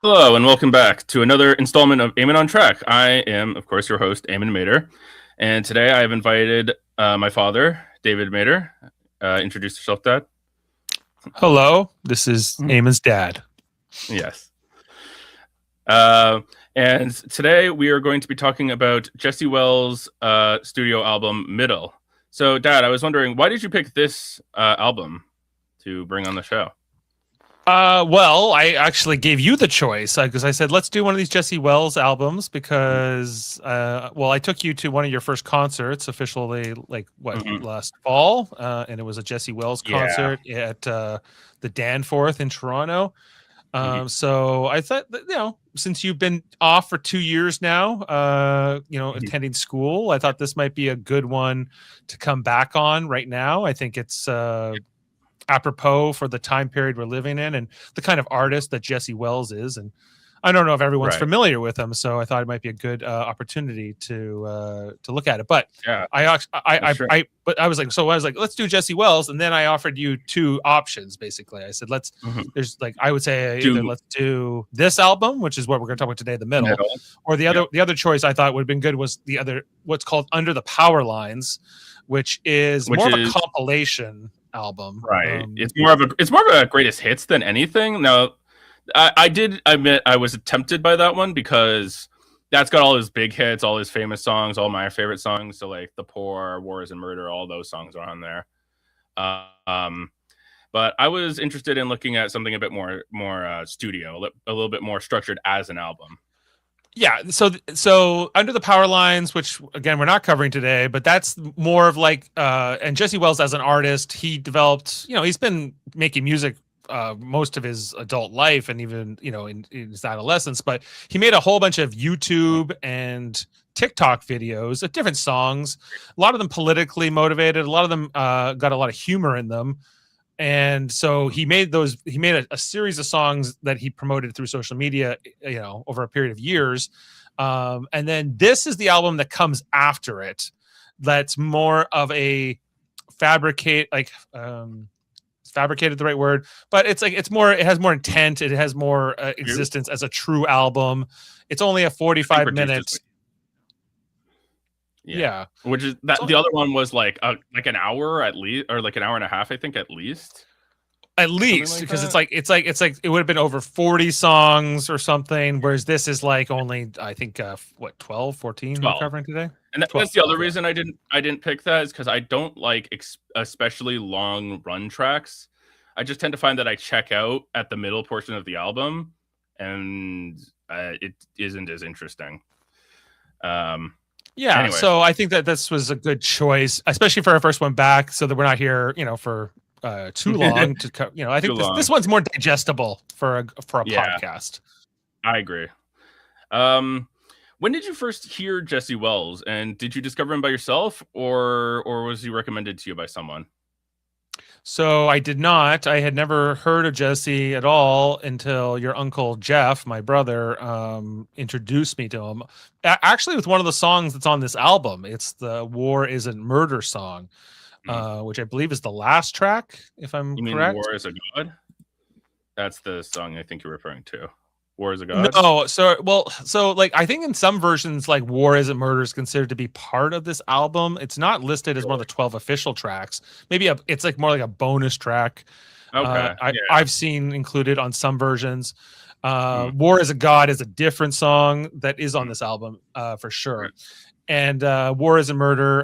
Hello and welcome back to another installment of Eamon on Track. I am, of course, your host, Eamon Mader, and today I have invited my father, David Mader. Introduce yourself, Dad. Hello, this is Eamon's dad. Yes. And today we are going to be talking about Jesse Wells' studio album, Middle. So, Dad, I was wondering, why did you pick this album to bring on the show? Well, I actually gave you the choice because I said, let's do one of these Jesse Wells albums because, I took you to one of your first concerts officially, last fall. And it was a Jesse Wells concert at the Danforth in Toronto. So I thought that, since you've been off for 2 years now, attending school, I thought this might be a good one to come back on right now. I think it's, apropos for the time period we're living in and the kind of artist that Jesse Wells is. And I don't know if everyone's familiar with him, so I thought it might be a good opportunity to look at it. But yeah, I was like, let's do Jesse Wells, and then I offered you two options. Basically, I said, let's let's do this album, which is what we're going to talk about today, the middle, or the other choice I thought would have been good was the other, what's called Under the Power Lines, which is more of a compilation album. Right. It's more of a greatest hits than anything. Now, I did admit I was tempted by that one because that's got all his big hits, all his famous songs, all my favorite songs. So like The Poor, War is and Murder, all those songs are on there. But I was interested in looking at something a bit more studio, a little bit more structured as an album. Yeah, so Under the Power Lines, which again we're not covering today, but that's more of like and Jesse Wells as an artist, he developed, he's been making music most of his adult life and even in his adolescence, but he made a whole bunch of YouTube and TikTok videos of different songs, a lot of them politically motivated, a lot of them got a lot of humor in them. And so he made a series of songs that he promoted through social media, over a period of years. And then this is the album that comes after it. That's more of a fabricated the right word, but it has more intent. It has more existence as a true album. It's only a 45 minutes. Yeah. Which is that the other one was like an hour at least, or like an hour and a half, I think at least. Because it's like it would have been over 40 songs or something, whereas this is like only, I think 12, 14 we're covering today. And that's the other reason I didn't pick that, is because I don't like especially long run tracks. I just tend to find that I check out at the middle portion of the album, and it isn't as interesting. Anyway. So I think that this was a good choice, especially for our first one back, so that we're not here, for too long to I think this one's more digestible for a podcast. I agree. When did you first hear Jesse Wells, and did you discover him by yourself, or was he recommended to you by someone? So I did not. I had never heard of Jesse at all until your uncle Jeff, my brother, introduced me to him. Actually, with one of the songs that's on this album, it's the "War Isn't Murder" song, which I believe is the last track, if I'm correct. War is a God? That's the song I think you're referring to. War is a God? No, so I think in some versions, like War Isn't Murder is considered to be part of this album. It's not listed as one of the 12 official tracks. Maybe it's like more like a bonus track. Okay. I've seen included on some versions. War is a God is a different song that is on this album for sure. And War Isn't Murder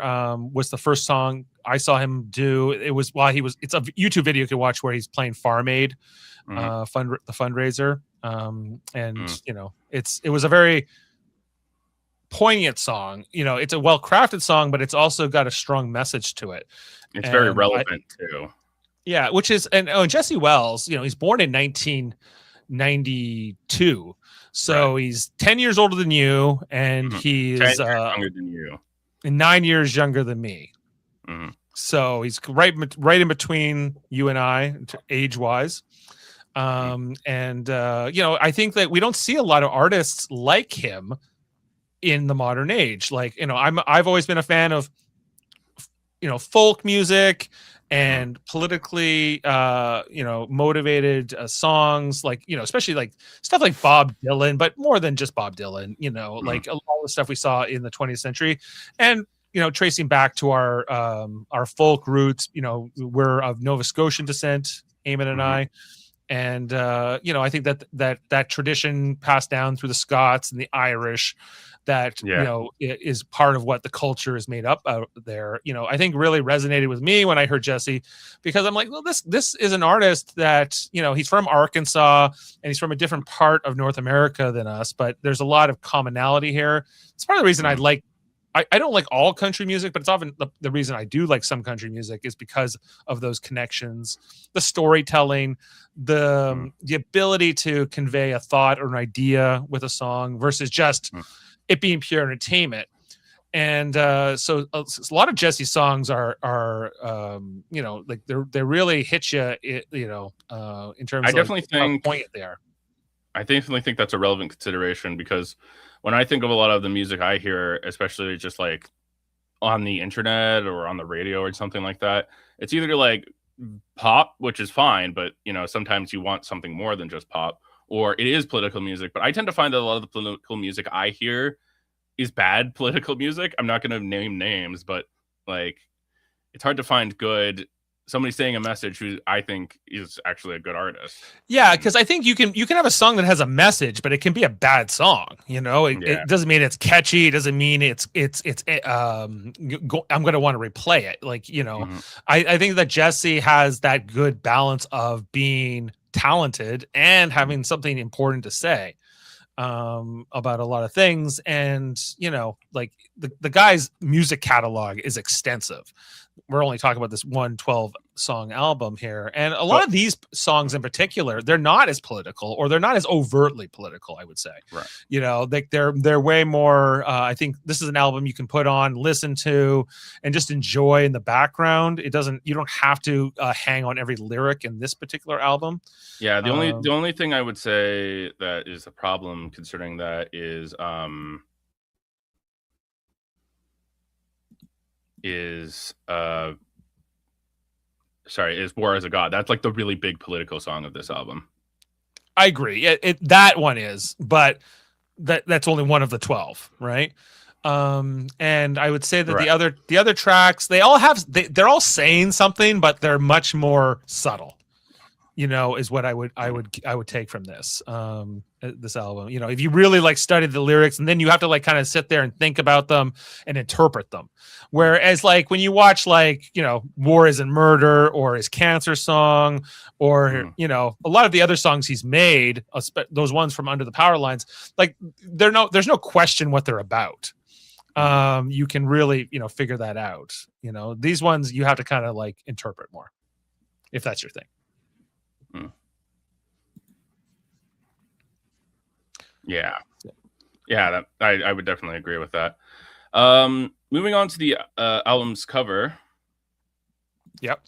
was the first song I saw him do. It was it's a YouTube video you can watch where he's playing Farm Aid, the fundraiser. It was a very poignant song. It's a well-crafted song, but it's also got a strong message to it. It's very relevant too. Yeah, which is Jesse Wells, he's born in 1992. So he's 10 years older than you, and he's 10 years younger than you. And 9 years younger than me. So he's right in between you and I, age-wise. I think that we don't see a lot of artists like him in the modern age. Like, I've always been a fan of, folk music and politically motivated songs, like, especially like stuff like Bob Dylan, but more than just Bob Dylan, like a lot of the stuff we saw in the 20th century. And tracing back to our folk roots, we're of Nova Scotian descent, Eamon and I. And I think that tradition passed down through the Scots and the Irish, that is part of what the culture is made up out there. I think really resonated with me when I heard Jesse, because I'm like, well, this is an artist that he's from Arkansas and he's from a different part of North America than us, but there's a lot of commonality here. It's part of the reason I don't like all country music, but it's often the reason I do like some country music is because of those connections, the storytelling, the ability to convey a thought or an idea with a song versus just it being pure entertainment. And so a lot of Jesse's songs are like they really hit you, in terms of how poignant they are. I definitely think that's a relevant consideration, because when I think of a lot of the music I hear, especially just like on the internet or on the radio or something like that, it's either like pop, which is fine, but sometimes you want something more than just pop, or it is political music. But I tend to find that a lot of the political music I hear is bad political music. I'm not going to name names, but like it's hard to find good somebody saying a message who I think is actually a good artist. Yeah, because I think you can have a song that has a message, but it can be a bad song. It doesn't mean it's catchy. It doesn't mean I'm going to want to replay it. Like, I think that Jesse has that good balance of being talented and having something important to say about a lot of things. And, like the guy's music catalog is extensive. We're only talking about this 112 song album here. And a lot of these songs in particular, they're not as political, or they're not as overtly political, I would say. Right. Like they're way more, I think this is an album you can put on, listen to, and just enjoy in the background. You don't have to hang on every lyric in this particular album. Yeah. The only thing I would say that is a problem concerning that is War as a God. That's like the really big political song of this album. I agree. That one is, but that's only one of the 12, right? And I would say that the other tracks, they're all saying something, but they're much more subtle. Is what I would take from this album. If you really like study the lyrics, and then you have to like kind of sit there and think about them and interpret them. Whereas like when you watch like, War Isn't Murder or his Cancer song, or, a lot of the other songs he's made, those ones from Under the Power Lines, like there's no question what they're about. You can really, figure that out. These ones you have to kind of like interpret more, if that's your thing. Yeah, I would definitely agree with that. Moving on to the album's cover. Yep.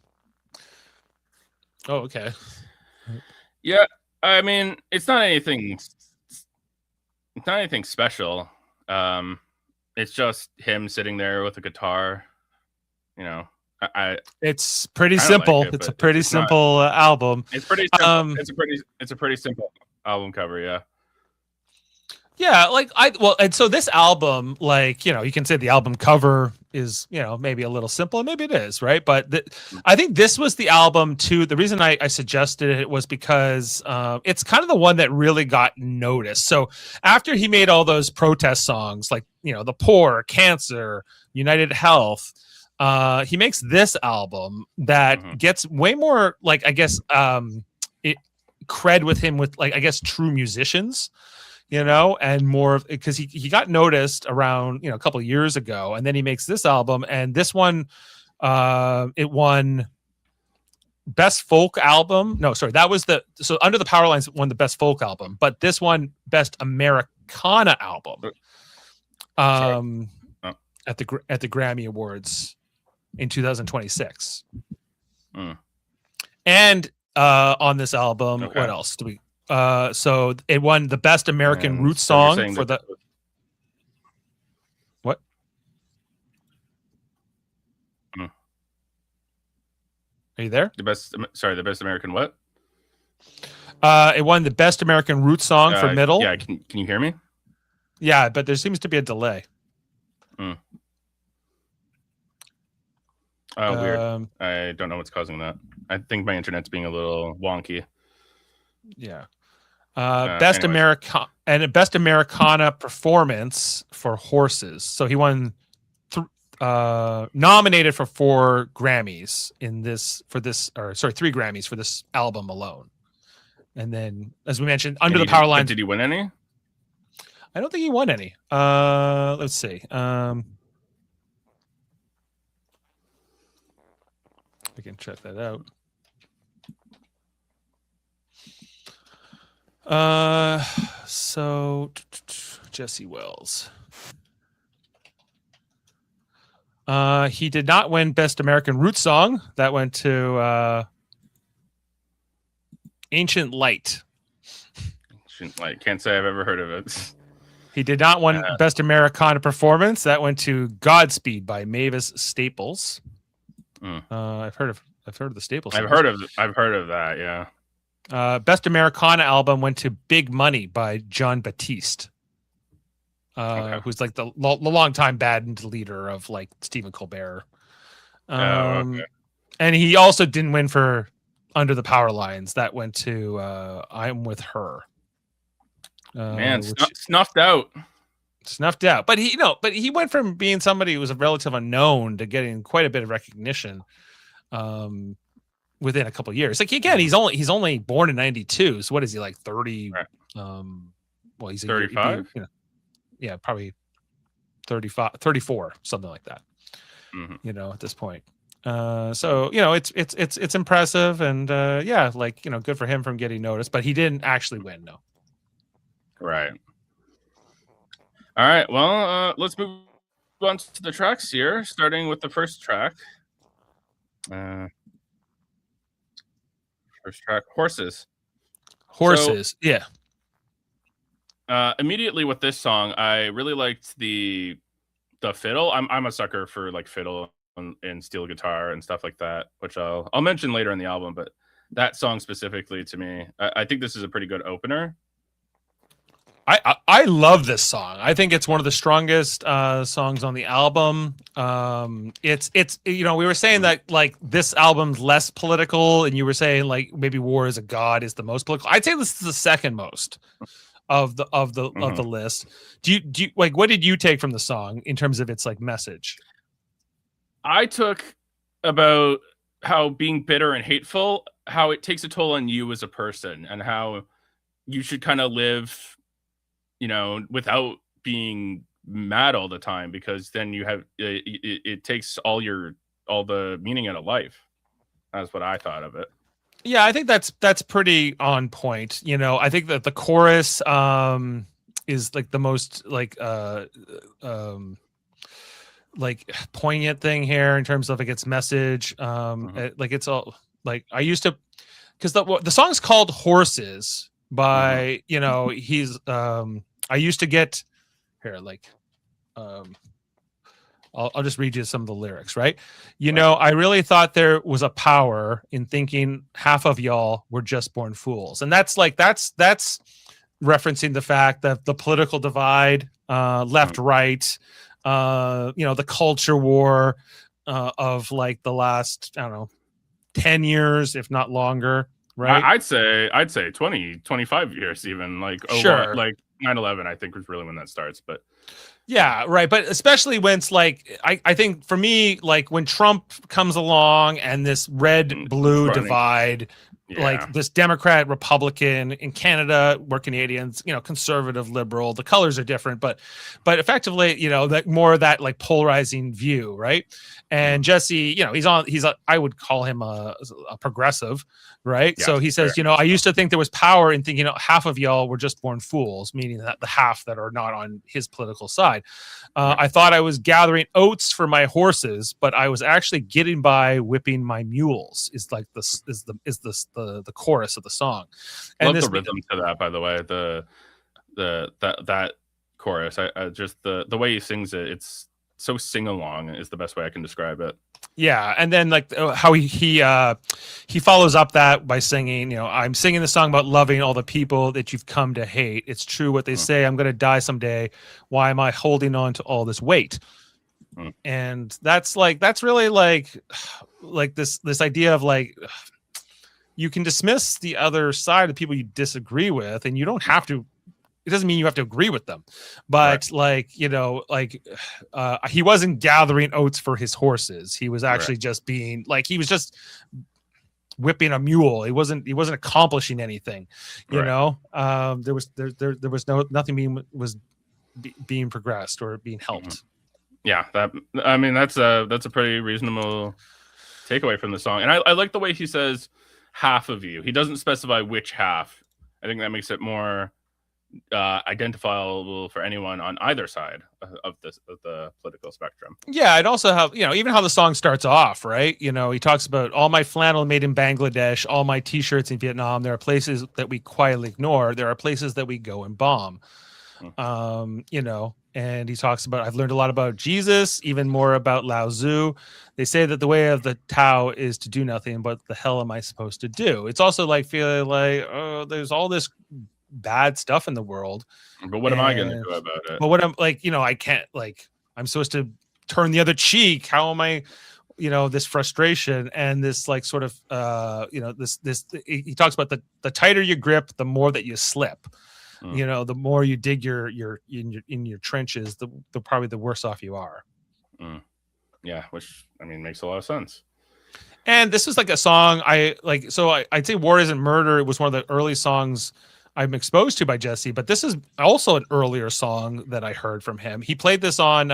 Oh, okay. Yeah, I mean, it's not anything special. It's just him sitting there with a guitar. It's pretty simple. It's a pretty simple album. It's pretty simple. It's a pretty simple album cover. Yeah. Yeah, and so this album, like, you can say the album cover is, maybe a little simple, and maybe it is, right? But I think this was the album too. The reason I suggested it was because it's kind of the one that really got noticed. So after he made all those protest songs, like, The Poor, Cancer, United Health, he makes this album that gets way more, like, I guess, cred with him with, like, I guess, true musicians. And more because he got noticed around, a couple of years ago, and then he makes this album, and this one, it won best folk album. No, sorry, that was so Under the Power Lines won the best folk album, but this one best Americana album, at the Grammy Awards in 2026 and on this album. Okay. What else do we? So it won the best American roots song for the. What? Are you there? The best American what? It won the best American root song for middle. Yeah, can you hear me? Yeah, but there seems to be a delay. Oh, weird. I don't know what's causing that. I think my internet's being a little wonky. Yeah. Best Americana Performance for Horses. So he won nominated for 4 Grammys three Grammys for this album alone. And then, as we mentioned, Under the Power Lines. Did he win any? I don't think he won any. Let's see. We can check that out. So Jesse Wells. He did not win Best American Root Song. That went to Ancient Light. Ancient Light. Can't say I've ever heard of it. He did not win Best Americana Performance. That went to Godspeed by Mavis Staples. I've heard of the Staples. I've heard of that. Yeah. Best Americana Album went to Big Money by John Batiste, who's like the longtime band leader of like Stephen Colbert. And he also didn't win for Under the Power Lines. That went to I'm With Her. Man, snuffed out. But he went from being somebody who was a relative unknown to getting quite a bit of recognition within a couple of years. Like again, he's only born in 92. So what is he, like 30? Right. Well, he's 35. Yeah, probably 35, 34, something like that. Mm-hmm. At this point. So it's impressive, and good for him from getting noticed, but he didn't actually win. No. Right. All right. Well, let's move on to the tracks here, starting with the first track. First track, Horses. Yeah. Immediately with this song, I really liked the fiddle. I'm a sucker for like fiddle and steel guitar and stuff like that, which I'll mention later in the album. But that song specifically, to me, I think this is a pretty good opener. I love this song. I think it's one of the strongest songs on the album. It's we were saying that like this album's less political, and you were saying like maybe War is a God is the most political. I'd say this is the second most of the list. Do you like, what did you take from the song in terms of its like message? I took about how being bitter and hateful, how it takes a toll on you as a person, and how you should kind of live without being mad all the time, because then you have it takes all the meaning out of life. That's what I thought of it. Yeah, I think that's pretty on point. I think that the chorus is like the most like poignant thing here in terms of like its message. Like it's all like I used to, because the song's called Horses by he's I used to get here, like, I'll just read you some of the lyrics, right? I really thought there was a power in thinking half of y'all were just born fools. And that's referencing the fact that the political divide, left, right, the culture war of like the last, I don't know, 10 years, if not longer. Right. I'd say 20, 25 years, even like, sure. Like 9/11, I think, was really when that starts. But yeah, right. But especially when it's like, I think for me, like when Trump comes along and this red blue divide, like this Democrat, Republican in Canada, we're Canadians, conservative, liberal, the colors are different, but effectively, that more of that like polarizing view. Right. And Jesse, I would call him a progressive. Right. Yeah, so he says, I used to think there was power in thinking half of y'all were just born fools, meaning that the half that are not on his political side. I thought I was gathering oats for my horses, but I was actually getting by whipping my mules. Is like this is the chorus of the song. And love the rhythm to that, by the way. That chorus, I just the way he sings it, so sing along is the best way I can describe it. Yeah, and then like how he follows up that by singing, I'm singing the song about loving all the people that you've come to hate. It's true what they say. I'm gonna die someday. Why am I holding on to all this weight? And that's really like this idea of like, you can dismiss the other side of the people you disagree with, and you don't have to. It doesn't mean you have to agree with them, but right. He wasn't gathering oats for his horses. He was actually just being like, he was just whipping a mule. He wasn't accomplishing anything, you know. There was nothing being progressed or being helped. Yeah, that's a pretty reasonable takeaway from the song. And I like the way he says half of you. He doesn't specify which half. I think that makes it more identifiable for anyone on either side of the political spectrum. Yeah, I'd also have, even how the song starts off, right? He talks about all my flannel made in Bangladesh, all my t-shirts in Vietnam. There are places that we quietly ignore. There are places that we go and bomb. And he talks about, I've learned a lot about Jesus, even more about Lao Tzu. They say that the way of the Tao is to do nothing, but the hell am I supposed to do? It's also like feeling like, oh, there's all this bad stuff in the world, but what am I going to do about it? But what I'm like, I can't, like, I'm supposed to turn the other cheek. How am I, this frustration and this like sort of this he talks about the tighter you grip, the more that you slip. The more you dig in your trenches, the probably the worse off you are. Yeah, which makes a lot of sense. And this was like a song I'd say War Isn't Murder. It was one of the early songs I'm exposed to by Jesse, but this is also an earlier song that I heard from him. He played this on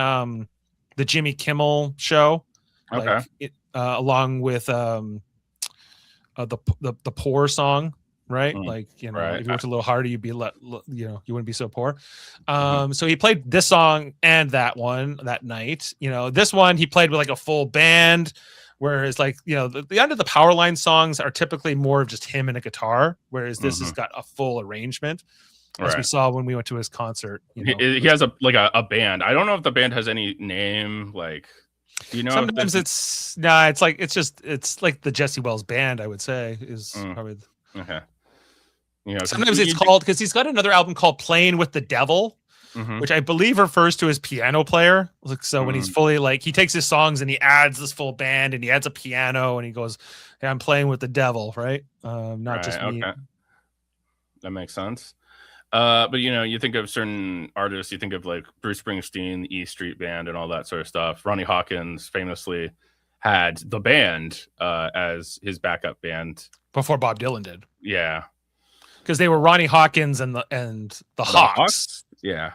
the Jimmy Kimmel show, along with the Poor song, right? Like, if you worked a little harder, you'd be you wouldn't be so poor. So he played this song and that one that night. This one he played with like a full band. Whereas, like, the Under the Powerline songs are typically more of just him and a guitar, whereas this has got a full arrangement, as we saw when we went to his concert. He has a band. I don't know if the band has any name. Like, do you know? Sometimes it's like the Jesse Wells Band. I would say is probably okay. Sometimes it's called, because he's got another album called Playing with the Devil. Which I believe refers to his piano player. So when he's fully he takes his songs and he adds this full band and he adds a piano and he goes, "Hey, I'm playing with the devil," right? Not just me. Okay. That makes sense. But you think of certain artists, you think of like Bruce Springsteen, the E Street Band, and all that sort of stuff. Ronnie Hawkins famously had the band as his backup band before Bob Dylan did. Yeah, because they were Ronnie Hawkins and the Hawks. Yeah.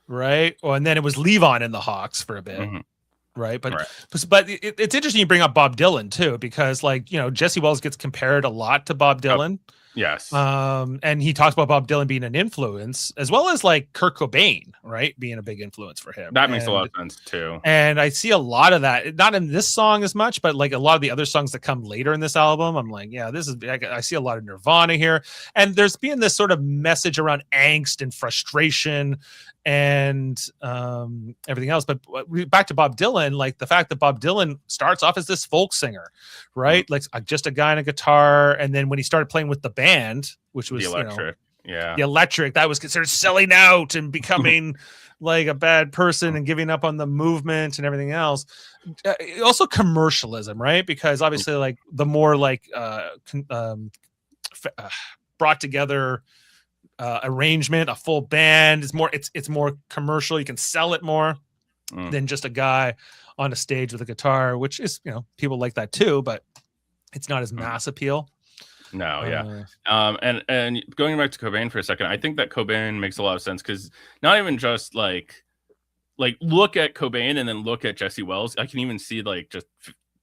Right. Well, and then it was Levon and the Hawks for a bit. Right. But it's interesting you bring up Bob Dylan too, because Jesse Wells gets compared a lot to Bob Dylan. Yes. And he talks about Bob Dylan being an influence, as well as like Kurt Cobain, right, being a big influence for him. That makes a lot of sense too. And I see a lot of that, not in this song as much, but like a lot of the other songs that come later in this album. I'm like, yeah, I see a lot of Nirvana here. And there's been this sort of message around angst and frustration and everything else. But back to Bob Dylan, like the fact that Bob Dylan starts off as this folk singer, right? Like just a guy on a guitar. And then when he started playing with the band, which was the Electric, the Electric, that was considered selling out and becoming like a bad person and giving up on the movement and everything else. Also commercialism, right? Because obviously like the more like brought together arrangement, a full band is more, it's more commercial. You can sell it more than just a guy on a stage with a guitar, which is, people like that too, but it's not as mass appeal. No, yeah. And going back to Cobain for a second, I think that Cobain makes a lot of sense, because not even just like look at Cobain and then look at Jesse Wells. I can even see like just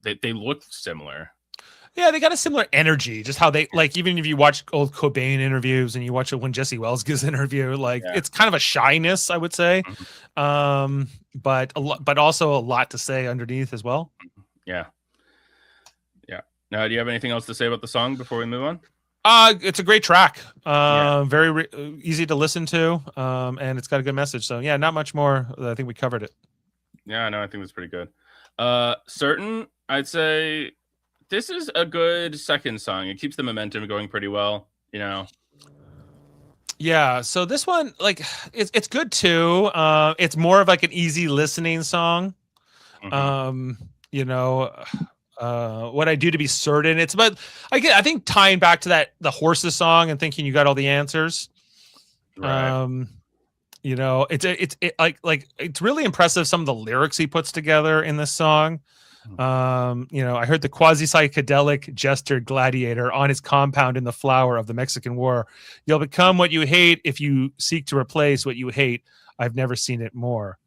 they look similar. Yeah, they got a similar energy, just how they like, even if you watch old Cobain interviews and you watch it when Jesse Wells gives an interview, like it's kind of a shyness, I would say. But also a lot to say underneath as well. Yeah. Now, do you have anything else to say about the song before we move on? It's a great track. Very easy to listen to. And it's got a good message. So yeah, not much more. I think we covered it. Yeah, no, I think that's pretty good. Certain, I'd say this is a good second song. It keeps the momentum going pretty well, you know. Yeah, so this one, like, it's good too. It's more of like an easy listening song. Mm-hmm. You know, what I do to be certain. It's about, I think tying back to that the horses song and thinking you got all the answers. Right. You know, it's like it's really impressive some of the lyrics he puts together in this song. You know, I heard the quasi psychedelic jester gladiator on his compound in the flower of the Mexican War. You'll become what you hate if you seek to replace what you hate. I've never seen it more.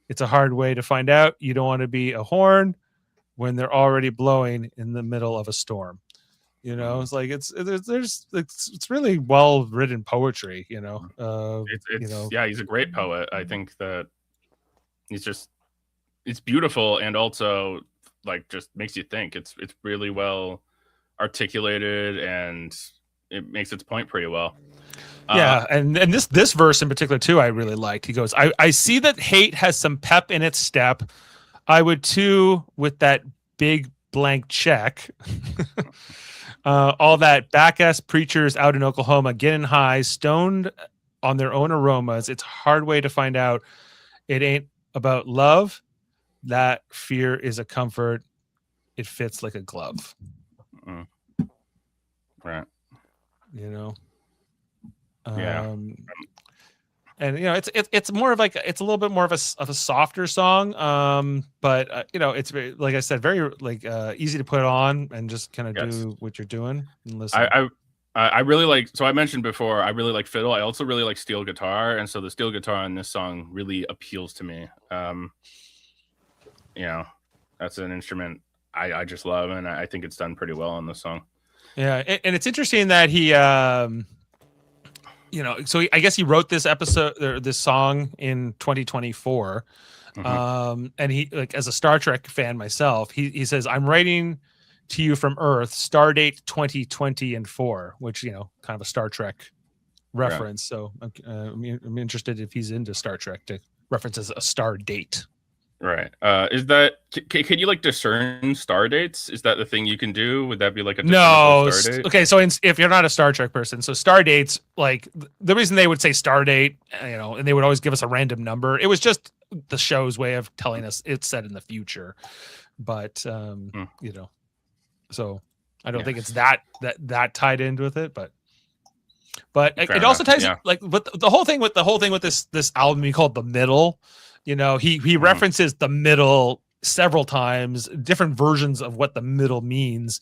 It's a hard way to find out. You don't want to be a horn when they're already blowing in the middle of a storm. You know, it's like it's really well written poetry. You know, you know, yeah, he's a great poet. I think that it's beautiful, and also like just makes you think. It's really well articulated, and it makes its point pretty well. Yeah, and this verse in particular too, I really liked. He goes, I see that hate has some pep in its step. I would too with that big blank check. All that back-ass preachers out in Oklahoma getting high, stoned on their own aromas. It's a hard way to find out it ain't about love. That fear is a comfort. It fits like a glove. Right. You know? Yeah. And you know, it's more of like, it's a little bit more of a softer song. But you know, it's very, like I said, very like easy to put on and just kind of do what you're doing and listen. I really like, so I mentioned before, I really like fiddle. I also really like steel guitar, and so the steel guitar in this song really appeals to me. You know, that's an instrument I just love, and I think it's done pretty well on this song. Yeah, and it's interesting that he you know, so I guess he wrote this episode or this song in 2024. And he, like, as a Star Trek fan myself, he says, I'm writing to you from Earth, Stardate 2020 and 4, which, you know, kind of a Star Trek reference. Yeah. So I'm interested if he's into Star Trek to reference as a star date. Right. Is that, can you like discern star dates? Is that the thing you can do? Would that be like a no star date? Okay, so if you're not a Star Trek person, so star dates, like the reason they would say star date, you know, and they would always give us a random number, it was just the show's way of telling us it's set in the future. But you know, so I don't think it's that tied in with it, but it also ties like with the whole thing with this album he called The Middle. You know, he references the middle several times, different versions of what the middle means.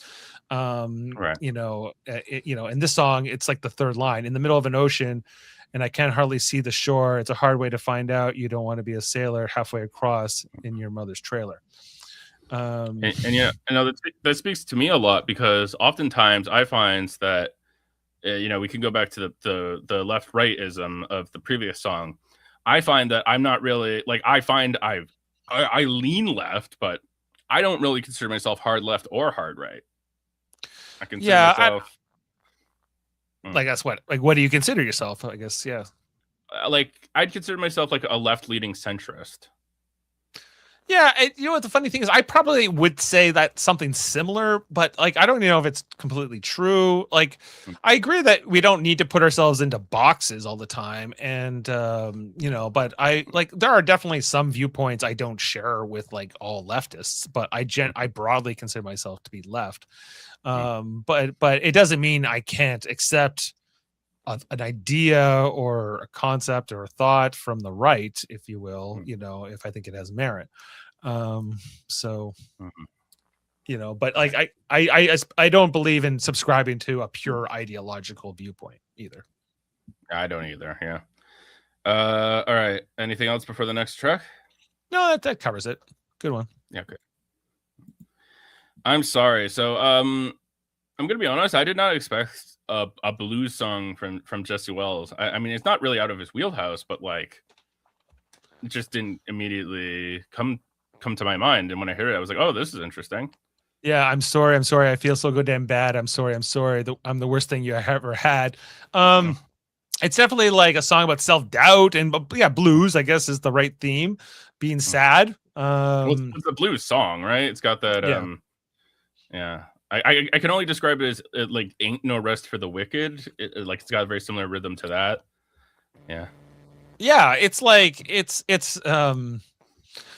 You know, you know, in this song, it's like the third line, in the middle of an ocean, and I can't hardly see the shore. It's a hard way to find out. You don't want to be a sailor halfway across in your mother's trailer. And yeah, I know that speaks to me a lot, because oftentimes I find that, you know, we can go back to the left right-ism of the previous song. I find that I'm not really like, I find I lean left, but I don't really consider myself hard left or hard right. I consider myself like, that's what, like, what do you consider yourself? I guess, yeah. Like, I'd consider myself like a left leaning centrist. Yeah, you know what the funny thing is, I probably would say that something similar, but like I don't know if it's completely true. Like, I agree that we don't need to put ourselves into boxes all the time, and you know, but I like, there are definitely some viewpoints I don't share with like all leftists, but I broadly consider myself to be left. But it doesn't mean I can't accept an idea or a concept or a thought from the right, if you will, you know, if I think it has merit. So, you know, but like, I don't believe in subscribing to a pure ideological viewpoint either. I don't either. Yeah. All right. Anything else before the next track? No, that covers it. Good one. Yeah. Good. I'm sorry. So, I'm gonna be honest. I did not expect a blues song from Jesse Wells. I mean, it's not really out of his wheelhouse, but like, it just didn't immediately come to my mind. And when I heard it, I was like, oh, this is interesting. Yeah, I'm sorry. I feel so goddamn bad. I'm sorry. I'm the worst thing you ever had. It's definitely like a song about self-doubt and yeah, blues, I guess, is the right theme. Being sad. Well, it's a blues song, right? It's got that. Yeah. Yeah. I can only describe it as like "Ain't No Rest for the Wicked." Like it's got a very similar rhythm to that. Yeah. Yeah, it's like it's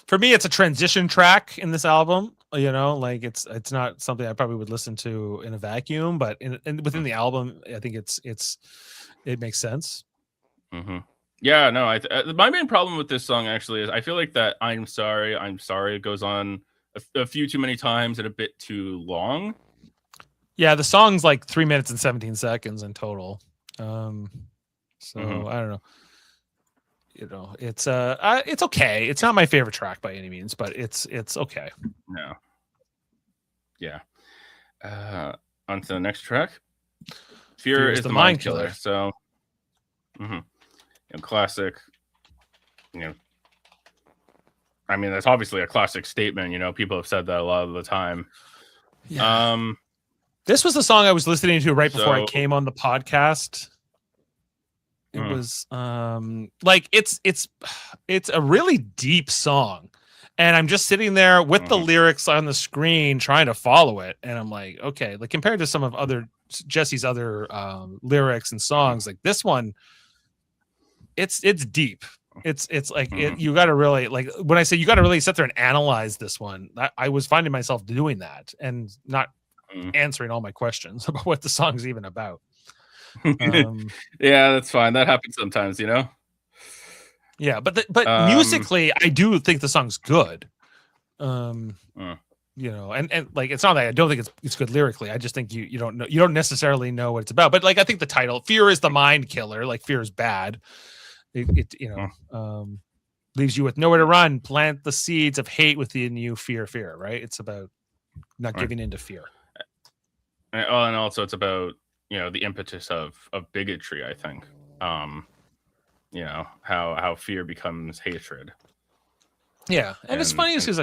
for me it's a transition track in this album. You know, like it's not something I probably would listen to in a vacuum, but within the album, I think it makes sense. Mm-hmm. Yeah, no. My main problem with this song actually is I feel like that I'm sorry" goes on a few too many times and a bit too long. Yeah, the song's like 3 minutes and 17 seconds in total. So I don't know. You know, it's okay. It's not my favorite track by any means, but it's okay. No. Yeah. On to the next track. Fear is the Mind Killer. So, classic. I mean, that's obviously a classic statement. People have said that a lot of the time. Yeah. This was the song I was listening to right before I came on the podcast. It was like it's a really deep song, and I'm just sitting there with the lyrics on the screen trying to follow it, and I'm like, okay, like compared to some of Jesse's other lyrics and songs, like this one, it's deep. It's like you got to really, like when I say you got to really sit there and analyze this one, I was finding myself doing that and not answering all my questions about what the song's even about. Yeah, that's fine. That happens sometimes, Yeah, but musically, I do think the song's good. And like it's not that I don't think it's good lyrically. I just think you don't necessarily know what it's about. But like I think the title, "Fear is the Mind Killer," like fear is bad. It leaves you with nowhere to run. Plant the seeds of hate within you. Fear, right? It's about not giving in to fear. And also it's about the impetus of bigotry. I think how fear becomes hatred. Yeah, and it's funny because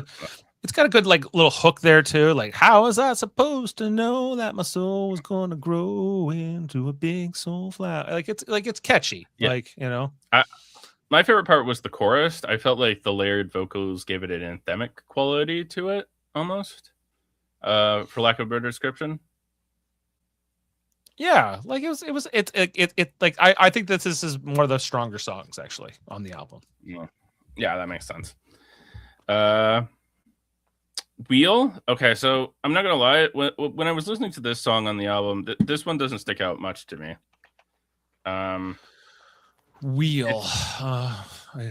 it's got a good like little hook there too. Like, how was I supposed to know that my soul was going to grow into a big soul flower? Like it's catchy. Yeah. Like my favorite part was the chorus. I felt like the layered vocals gave it an anthemic quality to it, almost, for lack of a better description. Yeah, like it like I think that this is more of the stronger songs actually on the album. Yeah, that makes sense. Wheel. Okay, so I'm not gonna lie. When I was listening to this song on the album, this one doesn't stick out much to me. Wheel.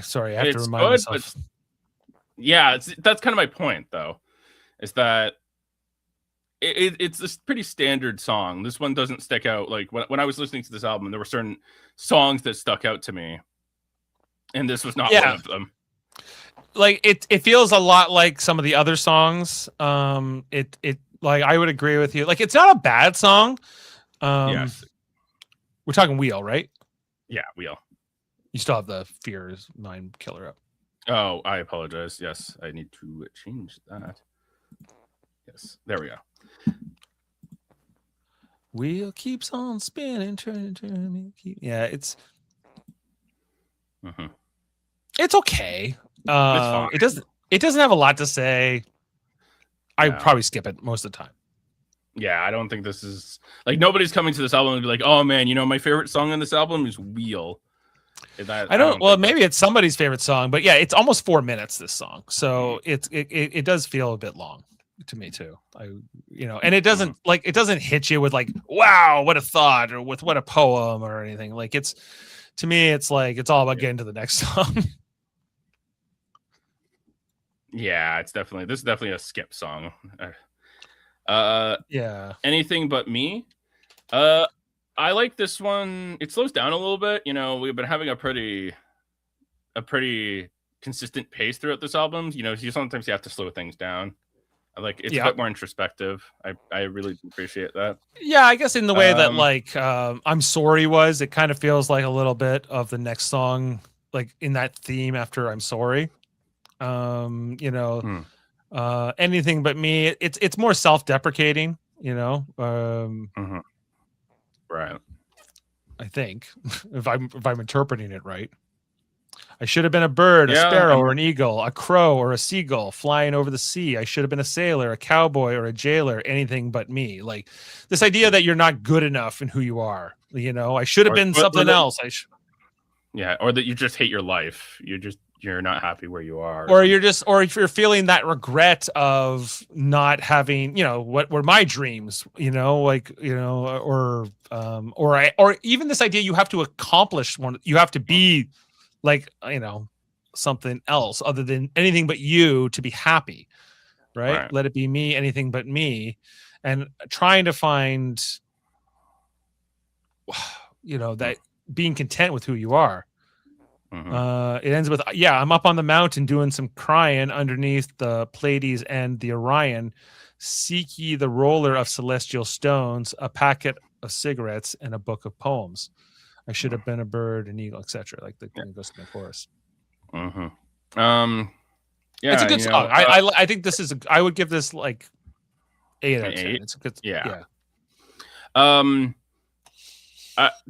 Sorry, I have to remind myself. Yeah, that's kind of my point, though, is that it's a pretty standard song. This one doesn't stick out. Like when I was listening to this album, there were certain songs that stuck out to me, and this was not one of them. Like it feels a lot like some of the other songs. It like I would agree with you. Like it's not a bad song. Yes. We're talking Wheel, right? Yeah, Wheel. You still have the Fear is Mind Killer up. Oh, I apologize. Yes, I need to change that. Yes, there we go. Wheel keeps on spinning, turning. Yeah, it's it's okay. It doesn't have a lot to say. I'd probably skip it most of the time. Yeah, I don't think this is like nobody's coming to this album and be like, "Oh man, my favorite song on this album is Wheel." I don't. Well, maybe it's somebody's favorite song, but yeah, it's almost 4 minutes. This song, so it does feel a bit long to me too. And it doesn't it doesn't hit you with like, wow, what a thought, or with what a poem or anything. Like to me, it's like it's all about getting to the next song. Yeah, this is definitely a skip song. Yeah. Anything But Me. I like this one. It slows down a little bit. We've been having a pretty consistent pace throughout this album. Sometimes you have to slow things down. It's a bit more introspective. I really appreciate that. Yeah, I guess in the way that like I'm Sorry was, it kind of feels like a little bit of the next song, like in that theme after I'm Sorry. Anything But Me, it's more self-deprecating, Right. I think, if I'm interpreting it right. I should have been a bird, a Yeah, sparrow, or an eagle, a crow, or a seagull flying over the sea. I should have been a sailor, a cowboy, or a jailer, anything but me. Like this idea that you're not good enough in who you are. You know, I should have been something else. Yeah, or that you just hate your life. You're not happy where you are. Or if you're feeling that regret of not having, you know, what were my dreams, you know, like, you know, or even this idea you have to accomplish one, you have to be like, you know, something else other than anything but you to be happy, right? Let it be me, anything but me. And trying to find, you know, that being content with who you are. It ends with, I'm up on the mountain doing some crying underneath the Pleiades and the Orion. Seek ye the roller of celestial stones, a packet of cigarettes, and a book of poems. I should have been a bird, an eagle, etc. Like the goes to the chorus. Yeah, it's a good song. I think this is. I would give this like 8 out of 10. It's a good. Yeah.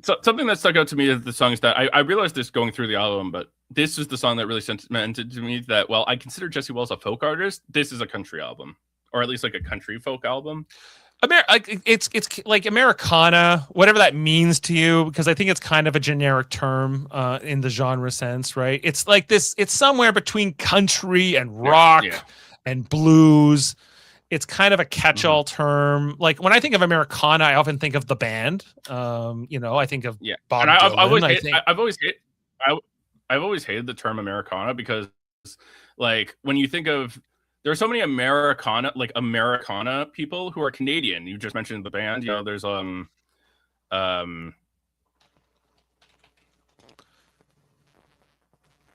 So something that stuck out to me is the songs that I realized this going through the album, but this is the song that really cemented to me that, well, I consider Jesse Wells a folk artist. This is a country album, or at least like a country folk album. It's like Americana, whatever that means to you, because I think it's kind of a generic term in the genre sense, right? It's like this. It's somewhere between country and rock and blues. It's kind of a catch-all term. Like when I think of Americana, I often think of the band. You know, I think of Bob Dylan. I've always hated the term Americana because, like, when you think of, there are so many Americana people who are Canadian. You just mentioned the band. You know, there's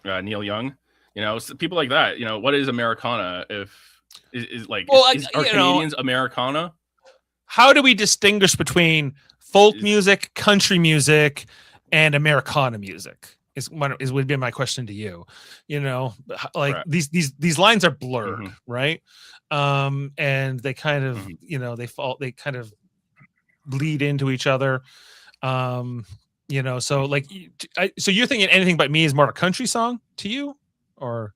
Neil Young. You know, so people like that. You know, what is Americana if? Are Canadians Americana? How do we distinguish between folk music, country music, and Americana music? Would be my question to you. You know, like these lines are blurred, right? And they kind of, you know, they kind of bleed into each other. You know, so like, so you're thinking Anything But Me is more of a country song to you, or?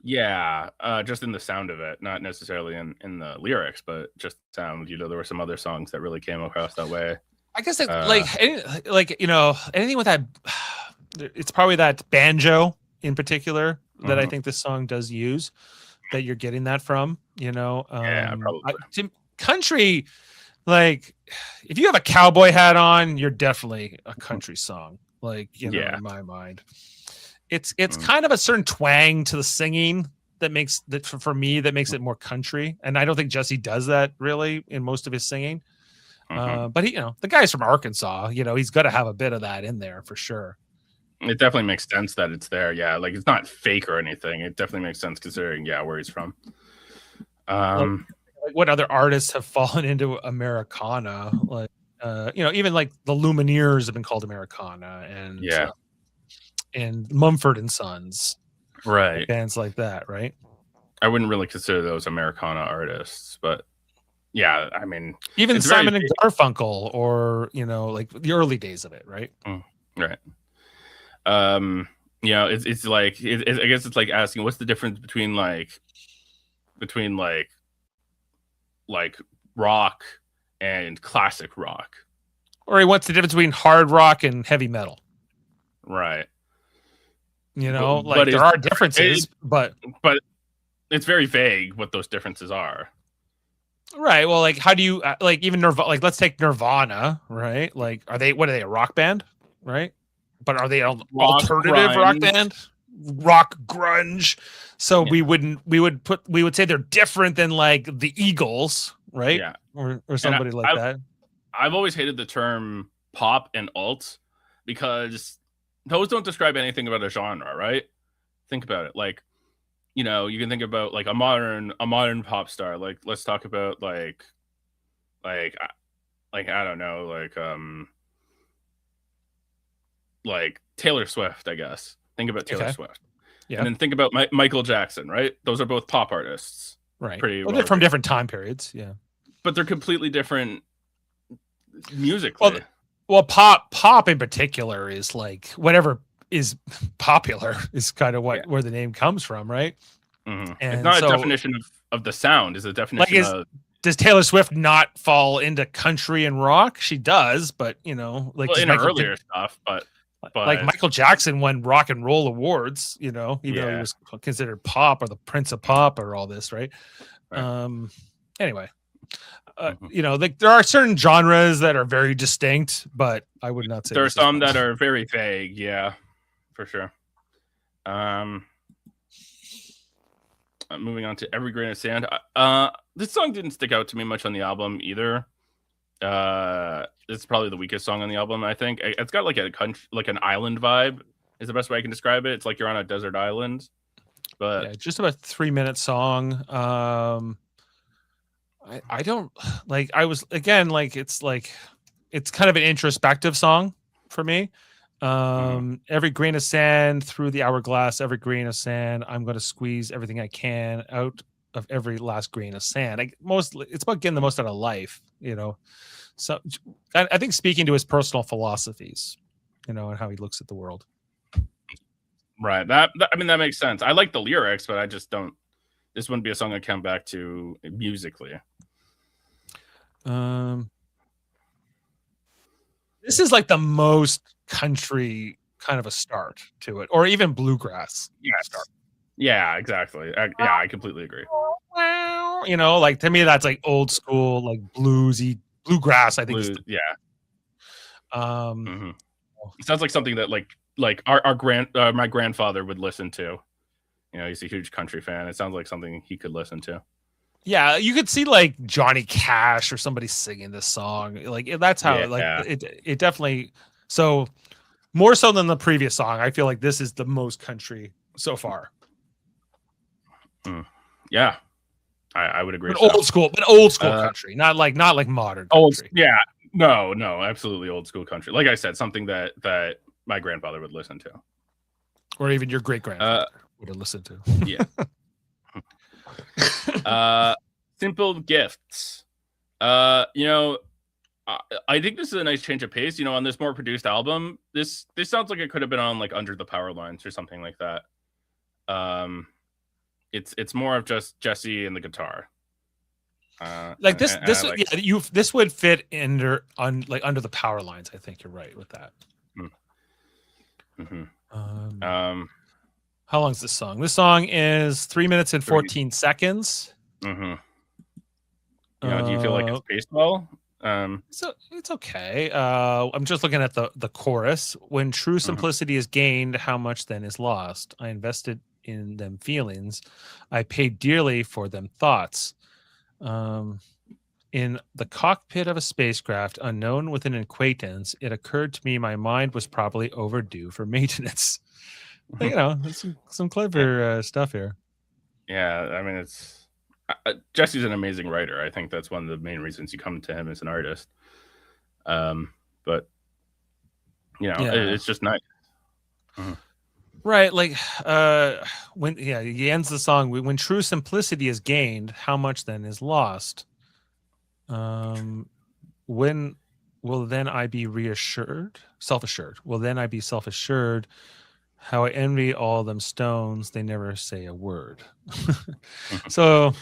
Yeah, just in the sound of it, not necessarily in the lyrics, but just sound. You know, there were some other songs that really came across that way. I guess like you know, anything with that, it's probably that banjo in particular that I think this song does use, that you're getting that from. You know, probably. Country, like if you have a cowboy hat on, you're definitely a country song. Like, you know, in my mind. It's kind of a certain twang to the singing that makes that for me that makes it more country, and I don't think Jesse does that really in most of his singing. But he, you know, the guy's from Arkansas. You know, he's got to have a bit of that in there for sure. It definitely makes sense that it's there. Yeah, like it's not fake or anything. It definitely makes sense considering where he's from. Like what other artists have fallen into Americana? Like you know, even like the Lumineers have been called Americana, and and Mumford and Sons, right? Bands like that, right? I wouldn't really consider those Americana artists, but yeah, I mean, even Simon and Garfunkel, or you know, like the early days of it, right? Right. You know, it's like I guess it's like asking what's the difference between rock and classic rock, or what's the difference between hard rock and heavy metal, right? You know, but there are differences, but it's very vague what those differences are. Right. Well, like, how do you like even Nirvana? Like, let's take Nirvana, right? Like, what are they, a rock band, right? But are they an alternative rock band? Rock grunge. So we would say they're different than like the Eagles, right? Yeah, or somebody like that. I've always hated the term pop and alt because those don't describe anything about a genre, right? Think about it. Like, you know, you can think about like a modern pop star. Like, let's talk about like I don't know, like Taylor Swift, I guess. Think about Taylor Swift. Yeah. And then think about Michael Jackson, right? Those are both pop artists. Right. They're from different time periods. Yeah. But they're completely different musically. Well, pop in particular is like whatever is popular is kind of Yeah. where the name comes from, right? It's And not a so, definition of the sound. It's a like, definition of does Taylor Swift not fall into country and rock? She does, but like does in her earlier stuff, but like Michael Jackson won rock and roll awards, even though he was considered pop or the Prince of Pop or all this, right? Anyway. Like there are certain genres that are very distinct, but I would not say there are some that are very vague. Yeah, for sure. Moving on to Every Grain of Sand. This song didn't stick out to me much on the album either. It's probably the weakest song on the album. I think it's got like an island vibe. Is the best way I can describe it. It's like you're on a desert island. But yeah, just about 3-minute song. I don't like. I was again like it's kind of an introspective song for me. Every grain of sand through the hourglass, every grain of sand, I'm going to squeeze everything I can out of every last grain of sand. It's about getting the most out of life, So I think speaking to his personal philosophies, and how he looks at the world. Right. That makes sense. I like the lyrics, but I just don't. This wouldn't be a song I come back to musically. This is like the most country kind of a start to it, or even bluegrass. Yeah, exactly. I completely agree. Like to me, that's like old school, like bluesy bluegrass. I think. It sounds like something that like my grandfather would listen to. He's a huge country fan. It sounds like something he could listen to. Yeah, you could see like Johnny Cash or somebody singing this song. Like that's how it definitely. So more so than the previous song, I feel like this is the most country so far. Yeah, I would agree. Old school country, not like modern country. Yeah, no, absolutely old school country. Like I said, something that my grandfather would listen to, or even your great grandfather would have listened to. Yeah. Simple Gifts. I think this is a nice change of pace. On this more produced album, this sounds like it could have been on like Under the Power Lines or something like that. It's more of just Jesse and the guitar. Like this would fit under the Power Lines. I think you're right with that. How long is this song? This song is 3 minutes and 14 seconds. Do you feel like it's paced well? So it's okay. I'm just looking at the chorus. When true simplicity is gained, how much then is lost? I invested in them feelings. I paid dearly for them thoughts. In the cockpit of a spacecraft unknown with an acquaintance, it occurred to me my mind was probably overdue for maintenance. There's some clever stuff here. Yeah, it's Jesse's an amazing writer. I think that's one of the main reasons you come to him as an artist. But it's just nice. Right, like when he ends the song, when true simplicity is gained, how much then is lost? When will then I be self-assured? Will then I be self-assured? How I envy all them stones, they never say a word. So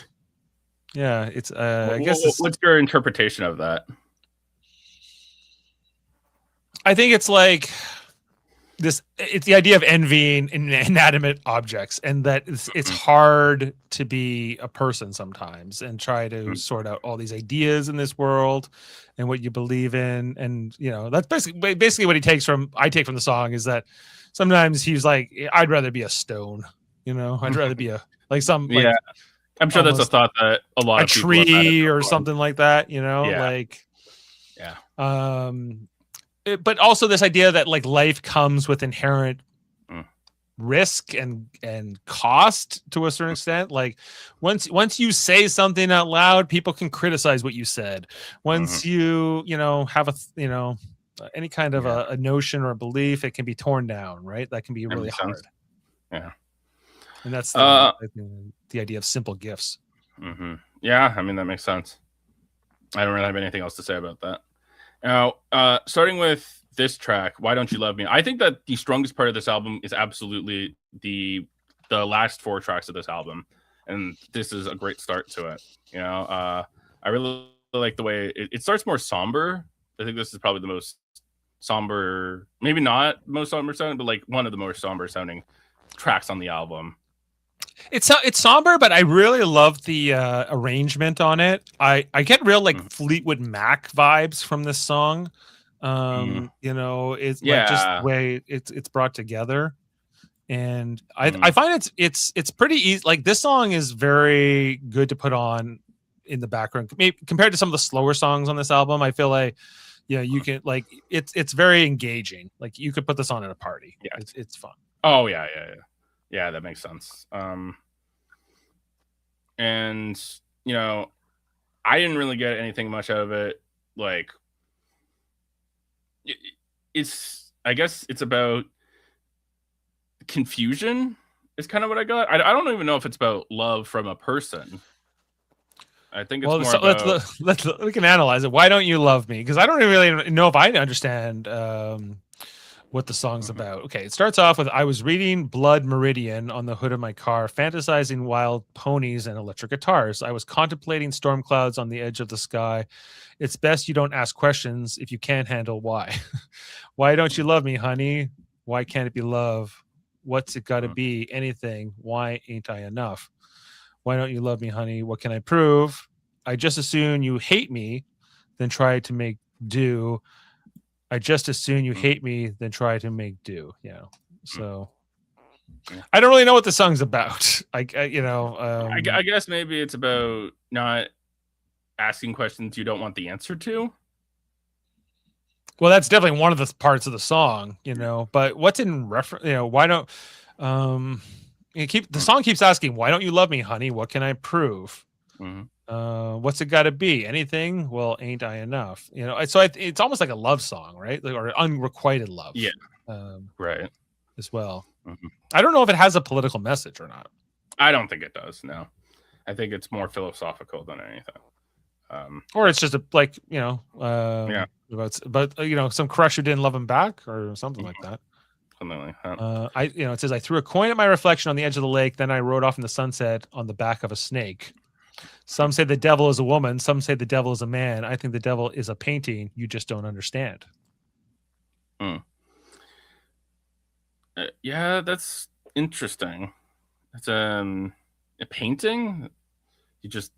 yeah, it's I guess what's your interpretation of that? I think it's like it's the idea of envying inanimate objects, and that it's hard to be a person sometimes and try to sort out all these ideas in this world and what you believe in. And that's basically what I take from the song is that sometimes he's like, I'd rather be a stone, I'd rather be I'm sure that's a thought that a lot of people tree or something like that, but also this idea that like life comes with inherent risk and cost to a certain extent. Like once you say something out loud, people can criticize what you said. Once you have any kind of a notion or a belief, it can be torn down, right? That can be really hard. Yeah. And that's the idea of simple gifts. Yeah, that makes sense. I don't really have anything else to say about that. Now, starting with this track, "Why Don't You Love Me," I think that the strongest part of this album is absolutely the last 4 tracks of this album, and this is a great start to it. I really like the way it starts more somber. I think this is probably the most somber, maybe not most somber sounding, but like one of the more somber sounding tracks on the album. It's somber, but I really love the arrangement on it. I get real like Fleetwood Mac vibes from this song. It's like just the way it's brought together, and I find it's pretty easy. Like this song is very good to put on in the background, maybe compared to some of the slower songs on this album. I feel like you can like it's very engaging. Like you could put this on at a party. Yeah, it's fun. Oh yeah. That makes sense. And I didn't really get anything much out of it. Like, I guess it's about confusion. Is kind of what I got. I don't even know if it's about love from a person. I think it's more about... we can analyze it. Why don't you love me? Because I don't really know if I understand what the song's about. Okay, it starts off with, "I was reading Blood Meridian on the hood of my car, fantasizing wild ponies and electric guitars. I was contemplating storm clouds on the edge of the sky. It's best you don't ask questions if you can't handle why. Why don't you love me, honey? Why can't it be love? What's it got to be? Anything. Why ain't I enough? Why don't you love me, honey? What can I prove? I just as soon you hate me than try to make do. I just as soon you hate me than try to make do." So I don't really know what the song's about. I guess maybe it's about not asking questions you don't want the answer to. Well, that's definitely one of the parts of the song, but what's in reference, why don't the song keeps asking, "Why don't you love me, honey? What can I prove? What's it got to be? Anything? Well, ain't I enough?" So it's almost like a love song, right? Or unrequited love. Yeah. Right. As well. I don't know if it has a political message or not. I don't think it does. No, I think it's more philosophical than anything. Or it's just about some crush who didn't love him back or something like that. Something like that. It says, "I threw a coin at my reflection on the edge of the lake. Then I rode off in the sunset on the back of a snake. Some say the devil is a woman. Some say the devil is a man. I think the devil is a painting. You just don't understand." Yeah, that's interesting. It's a painting. You just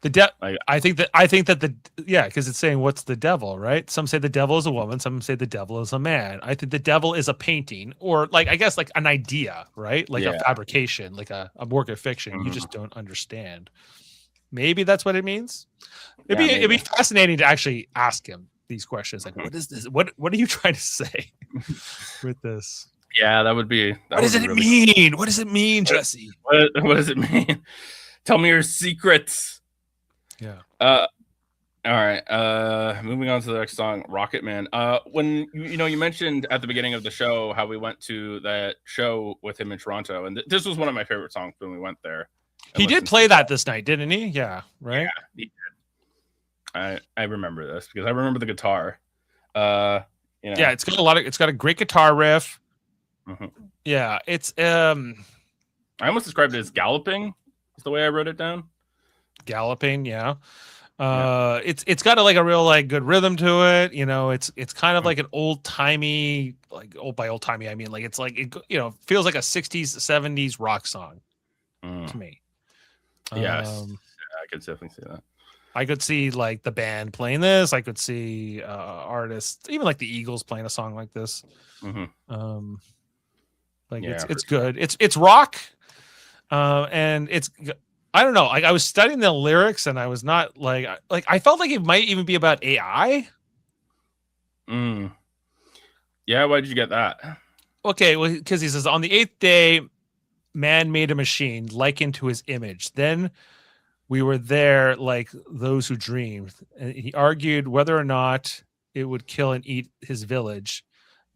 I think that because it's saying what's the devil, right? Some say the devil is a woman. Some say the devil is a man. I think the devil is a painting, or I guess an idea, right? Like a fabrication, like a work of fiction. You just don't understand. Maybe that's what it means. It'd be fascinating to actually ask him these questions. Like, what is this? What are you trying to say with this? Yeah, that would be. What does it mean? What does it mean, Jesse? What does it mean? Tell me your secrets. Yeah. All right. Moving on to the next song, "Rocket Man." When you mentioned at the beginning of the show how we went to that show with him in Toronto, and this was one of my favorite songs when we went there. He did play that this night, didn't he? Yeah. Right. Yeah, he did. I remember this because I remember the guitar. Yeah, it's got a great guitar riff. Yeah, it's I almost described it as galloping. Is the way I wrote it down. Galloping, yeah. It's got a real good rhythm to it. It's kind of like an old timey, by old timey I mean it feels like a 60s 70s rock song to me. Yes, I could definitely see that. I could see the band playing this. I could see artists, even the Eagles, playing a song like this. It's good. It's rock, and it's. I don't know. I was studying the lyrics, and I was not I felt like it might even be about AI. Yeah, why did you get that? Okay, well, because he says, "On the 8th day, man made a machine likened to his image. Then we were there like those who dreamed." And he argued whether or not it would kill and eat his village.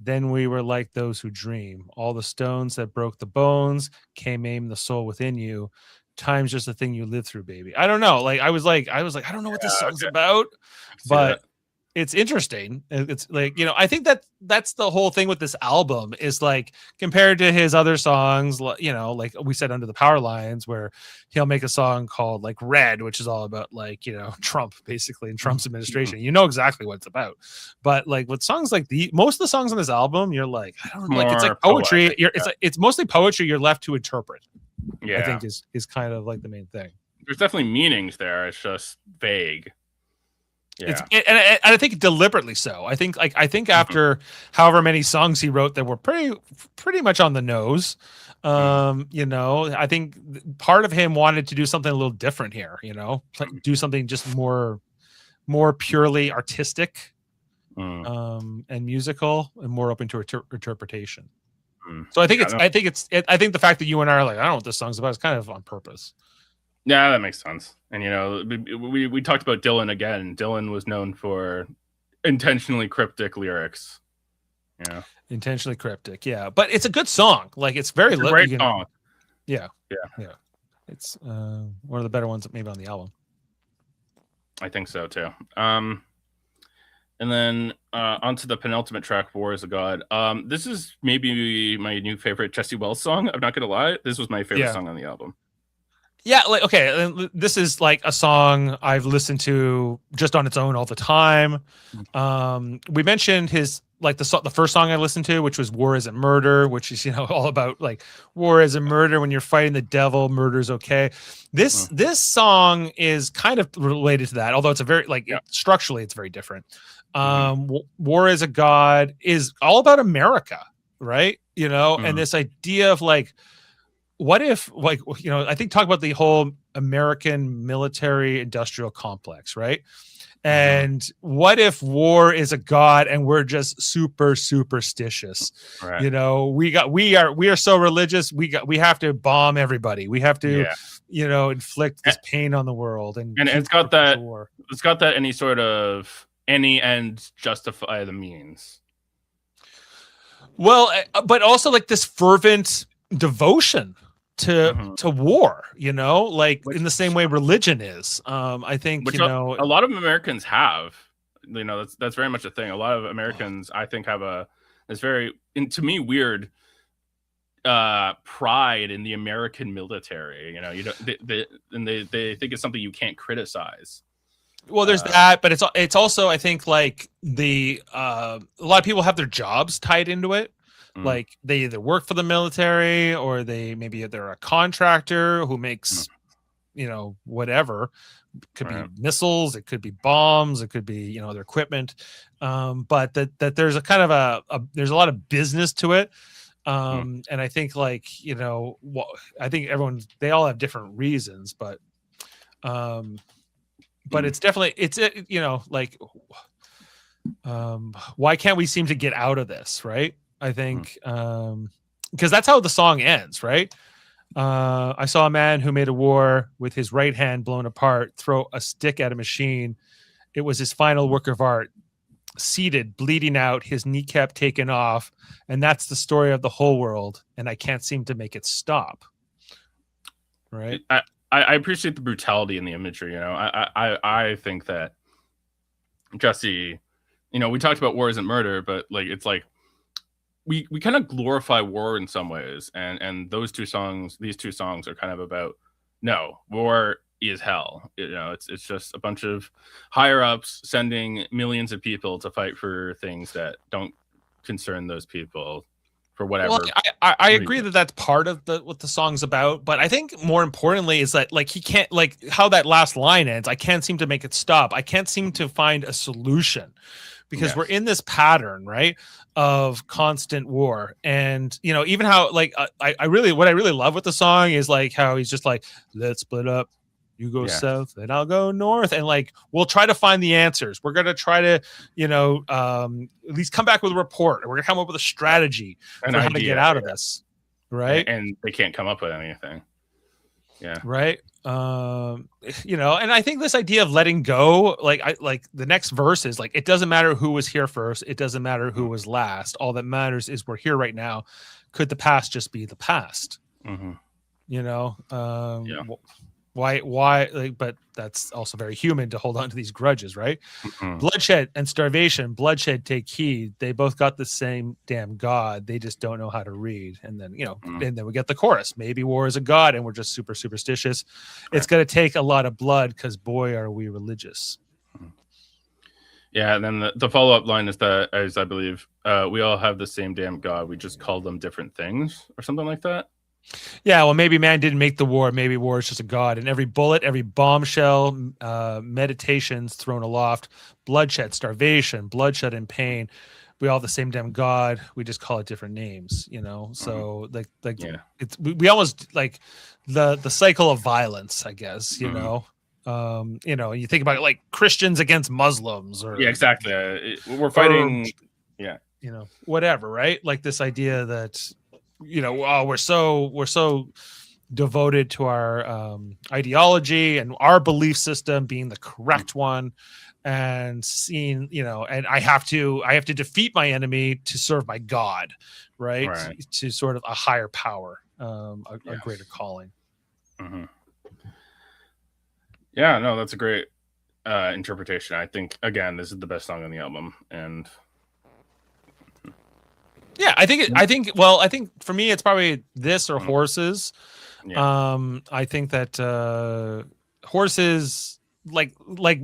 Then we were like those who dream. All the stones that broke the bones came aim the soul within you. Time's just a thing you live through, baby. I don't know. I was like, I don't know what this song's about, but it's interesting. It's like, I think that's the whole thing with this album is like compared to his other songs, like we said Under the Power Lines, where he'll make a song called like Red, which is all about like, Trump basically and Trump's administration. You know exactly what it's about. But like with songs like most of the songs on this album, you're like, I don't know, like it's like poetry. It's mostly poetry you're left to interpret. Yeah. I think is kind of like the main thing. There's definitely meanings there. It's just vague. Yeah. And I think deliberately so. I think after however many songs he wrote that were pretty much on the nose, I think part of him wanted to do something a little different here, do something just more purely artistic, and musical and more open to interpretation. So I think I think the fact that you and I are like, I don't know what this song's about is kind of on purpose. Yeah, that makes sense. And we talked about Dylan again. Dylan was known for intentionally cryptic lyrics. Yeah, intentionally cryptic. Yeah, but it's a good song. Like it's very great song. Yeah. It's one of the better ones maybe on the album. I think so too. And then onto the penultimate track, War is a God. This is maybe my new favorite Jesse Wells song. I'm not gonna lie. This was my favorite song on the album. Yeah, like okay, this is like a song I've listened to just on its own all the time. We mentioned his like the first song I listened to, which was "War Isn't Murder," which is all about like war isn't murder when you're fighting the devil, murder's okay. This song is kind of related to that, although it's a very structurally it's very different. War is a God is all about America, right? And this idea of like, what if I think talk about the whole American military industrial complex, right? And what if war is a god and we're just super superstitious? Right. We are so religious. We have to bomb everybody. We have to inflict this pain on the world. And it's got that war. It's got that any end justify the means. Well, but also like this fervent devotion to war, like in the same way religion is. I think a lot of Americans have, that's very much a thing. A lot of Americans, I think, have this very, to me, weird pride in the American military. They think it's something you can't criticize. Well, there's that, but it's also, I think, like a lot of people have their jobs tied into it. Like they either work for the military or they're a contractor who makes, whatever. It could be missiles, it could be bombs, it could be, their equipment. But that there's a kind of there's a lot of business to it. And I think I think they all have different reasons, but it's definitely, why can't we seem to get out of this? Right. I think because that's how the song ends, right? I saw a man who made a war with his right hand blown apart, throw a stick at a machine. It was his final work of art. Seated, bleeding out, his kneecap taken off, and that's the story of the whole world, and I can't seem to make it stop. Right? I appreciate the brutality in the imagery. I think that Jesse, we talked about War Isn't Murder, but it's like we kind of glorify war in some ways, and these two songs are kind of about no, war is hell. It's just a bunch of higher ups sending millions of people to fight for things that don't concern those people for whatever. Well, I agree that that's part of what the song's about, but I think more importantly is that he can't, how that last line ends. I can't seem to make it stop. I can't seem to find a solution. Because we're in this pattern, right, of constant war, and even how what I really love with the song is how he's just let's split up, you go south and I'll go north, and we'll try to find the answers. We're gonna try to at least come back with a report, and we're gonna come up with a strategy for how to get out of this, right? And they can't come up with anything. Yeah. Right. And I think this idea of letting go, the next verse is it doesn't matter who was here first. It doesn't matter who was last. All that matters is we're here right now. Could the past just be the past? Why like, but that's also very human to hold on to these grudges, right? Mhm. Bloodshed and starvation. Bloodshed, take heed. They both got the same damn god. They just don't know how to read. And then, and then we get the chorus. Maybe war is a god and we're just super superstitious. Right. It's going to take a lot of blood because boy, are we religious. Yeah, and then the follow-up line is that, as I believe, we all have the same damn god. We just call them different things or something like that. Yeah, well, maybe man didn't make the war. Maybe war is just a god. And every bullet, every bombshell, meditations thrown aloft, bloodshed, starvation, bloodshed and pain. We all have the same damn god. We just call it different names, So Yeah. it's we almost like the cycle of violence, I guess. You think about it like Christians against Muslims, or Yeah, exactly. We're fighting. Yeah. Whatever, right? Like this idea that we're so devoted to our ideology and our belief system being the correct one, and seeing and I have to defeat my enemy to serve my god, right? To sort of a higher power, a greater calling. Mm-hmm. Yeah, no, that's a great interpretation. I think, again, this is the best song on the album, and yeah, I think for me it's probably this or Horses. Yeah. I think that Horses, like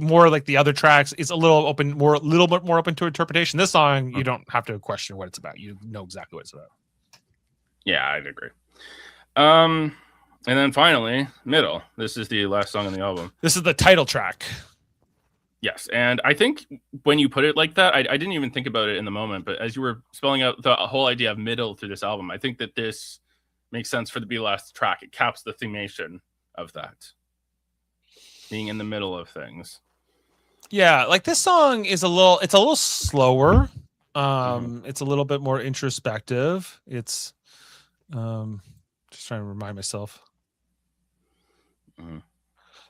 more like the other tracks, is a little bit more open to interpretation. This song, you don't have to question what it's about. You know exactly what it's about. Yeah, I'd agree. And then finally, Middle. This is the last song on the album. This is the title track. Yes, and I think when you put it like that, I didn't even think about it in the moment, but as you were spelling out the whole idea of middle through this album, I think that this makes sense for the be last track. It caps the themation of that, being in the middle of things. Yeah, like this song is a little slower. It's a little bit more introspective. It's just trying to remind myself.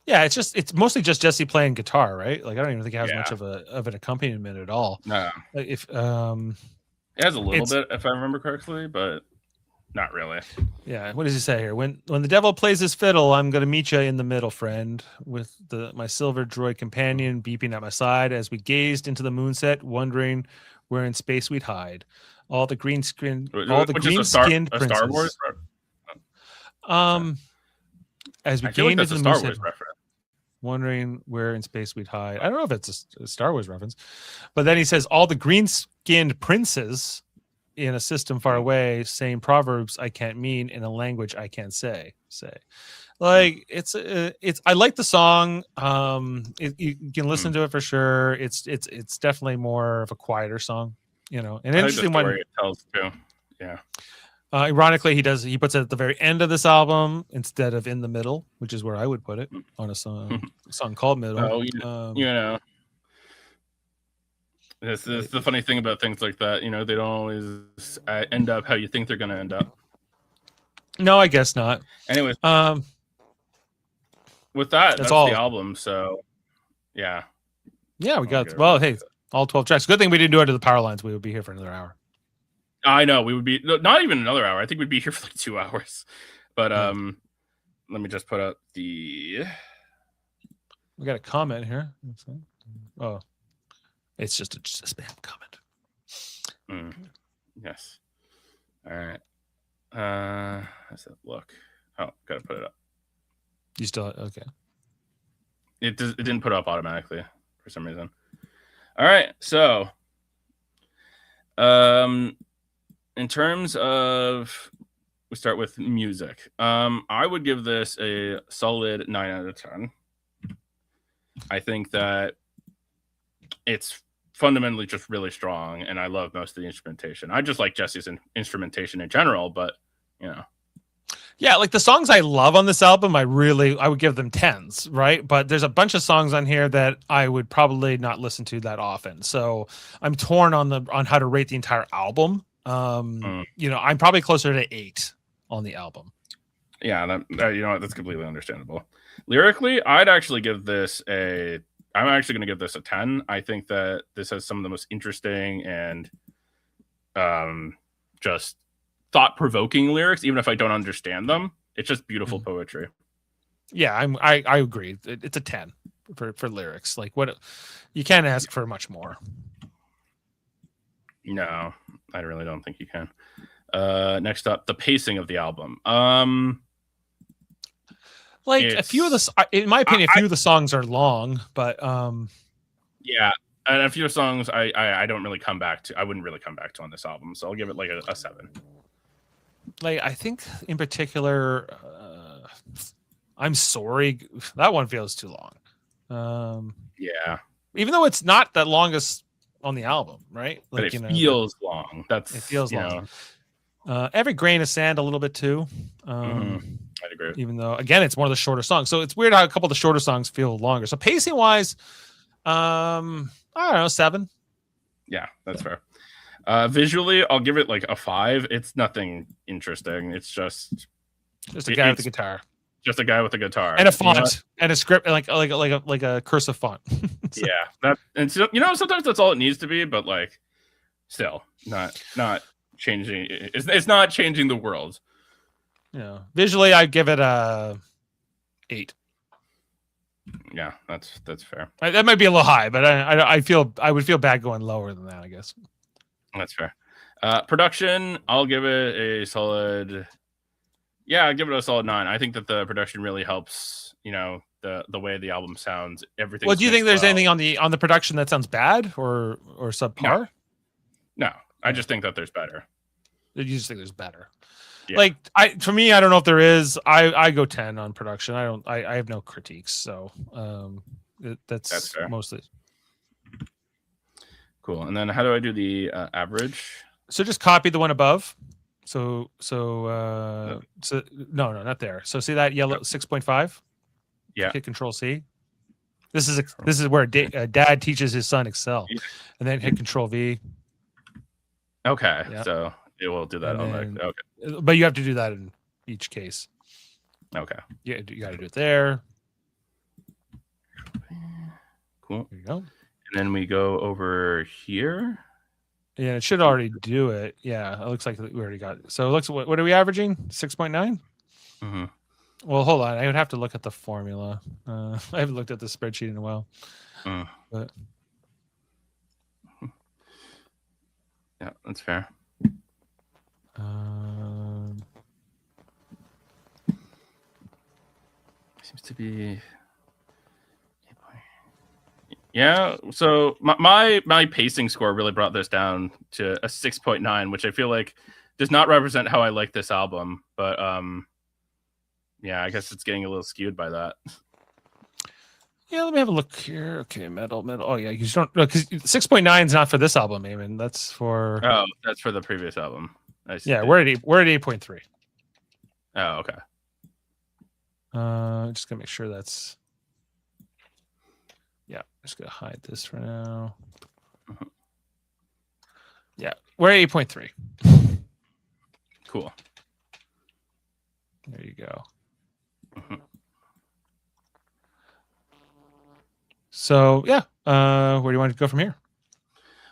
Yeah, it's mostly just Jesse playing guitar, right? Like I don't even think it has much of an accompaniment at all. No. Like if it has a little bit, if I remember correctly, but not really. Yeah. What does he say here? When the devil plays his fiddle, I'm gonna meet you in the middle, friend, with my silver droid companion beeping at my side as we gazed into the moonset, wondering where in space we'd hide. All the green skinned princesses. Star Wars. As we gained into the Star Wars reference, wondering where in space we'd hide. I don't know if it's a Star Wars reference, but then he says all the green-skinned princes in a system far away saying proverbs I can't mean in a language I can't say. Like it's I like the song. You can listen to it for sure. It's definitely more of a quieter song, an interesting one. It tells too. Yeah. Ironically, he puts it at the very end of this album instead of in the middle, which is where I would put it on a song called Middle. This is the funny thing about things like that. They don't always end up how you think they're going to end up. No, I guess not. Anyways, with that's all the album. So, yeah. Yeah, we got. Well, hey, all 12 tracks. Good thing we didn't do it to the power lines. We would be here for another hour. I know we would be not even another hour. I think we'd be here for like 2 hours. But let me just put up the. We got a comment here. Oh, it's just a spam comment. Yes. All right. Let's look. Oh, gotta put it up. You still okay? It didn't put up automatically for some reason. All right, so. In terms of, we start with music. I would give this a solid 9 out of 10. I think that it's fundamentally just really strong, and I love most of the instrumentation. I just like Jesse's instrumentation in general, but yeah, like the songs I love on this album, I would give them 10s, right? But there's a bunch of songs on here that I would probably not listen to that often. So I'm torn on how to rate the entire album. I'm probably closer to 8 on the album. Yeah, that's completely understandable. Lyrically, I'm actually going to give this a 10. I think that this has some of the most interesting and just thought-provoking lyrics, even if I don't understand them. It's just beautiful poetry. Yeah, I agree. It's a 10 for lyrics. Like what you can't ask for much more. No, I really don't think you can. Next up, the pacing of the album. Like a few of the, in my opinion, a few of the songs are long, but yeah, and a few songs I don't really come back to. I wouldn't really come back to on this album, so I'll give it like a 7. Like I think in particular, I'm sorry, that one feels too long. Yeah, even though it's not the longest on the album, right? Like, but it feels long. It feels long. Every grain of sand a little bit too. I'd agree. Even though again it's one of the shorter songs, so it's weird how a couple of the shorter songs feel longer. So pacing wise, I don't know, 7. Yeah, that's fair. Visually, I'll give it like a 5. It's nothing interesting. It's just a guy with a guitar. Just a guy with a guitar and a font and a script, like a cursive font. So. Yeah, that and so, sometimes that's all it needs to be, but like still not changing. It's not changing the world. Yeah, visually, I'd give it a 8. Yeah, that's fair. That might be a little high, but I would feel bad going lower than that, I guess. That's fair. Production, I'll give it a solid. Yeah, I'll give it a solid 9. I think that the production really helps. The way the album sounds. Everything. Well, do you think there's anything on the production that sounds bad or subpar? No, I just think that there's better. You just think there's better. Yeah. Like for me, I don't know if there is. I go 10 on production. I have no critiques, so that's fair. Mostly cool. And then how do I do the average? So just copy the one above. So no, not there. So see that yellow 6.5? Yeah. Hit Control C. This is where dad teaches his son Excel, and then hit Control V. Okay, yeah. So it will do that okay. But you have to do that in each case. Okay. Yeah, you got to do it there. Cool. There you go. And then we go over here. Yeah, it should already do it. Yeah, it looks like we already got it. So it looks. What are we averaging? 6.9. Mm-hmm. Well, hold on. I would have to look at the formula. I haven't looked at the spreadsheet in a while. But yeah, that's fair. Seems to be. Yeah, so my pacing score really brought this down to a 6.9, which I feel like does not represent how I like this album. But yeah, I guess it's getting a little skewed by that. Yeah, let me have a look here. Okay, metal. Oh yeah, you don't because 6.9 is not for this album, Eamon. That's for that's for the previous album. I see. Yeah, we're at 8.3. Oh, okay. Just gonna make sure that's. Yeah, I'm just gonna hide this for now. Mm-hmm. Yeah, we're at 8.3. Cool. There you go. Mm-hmm. So yeah, where do you want to go from here?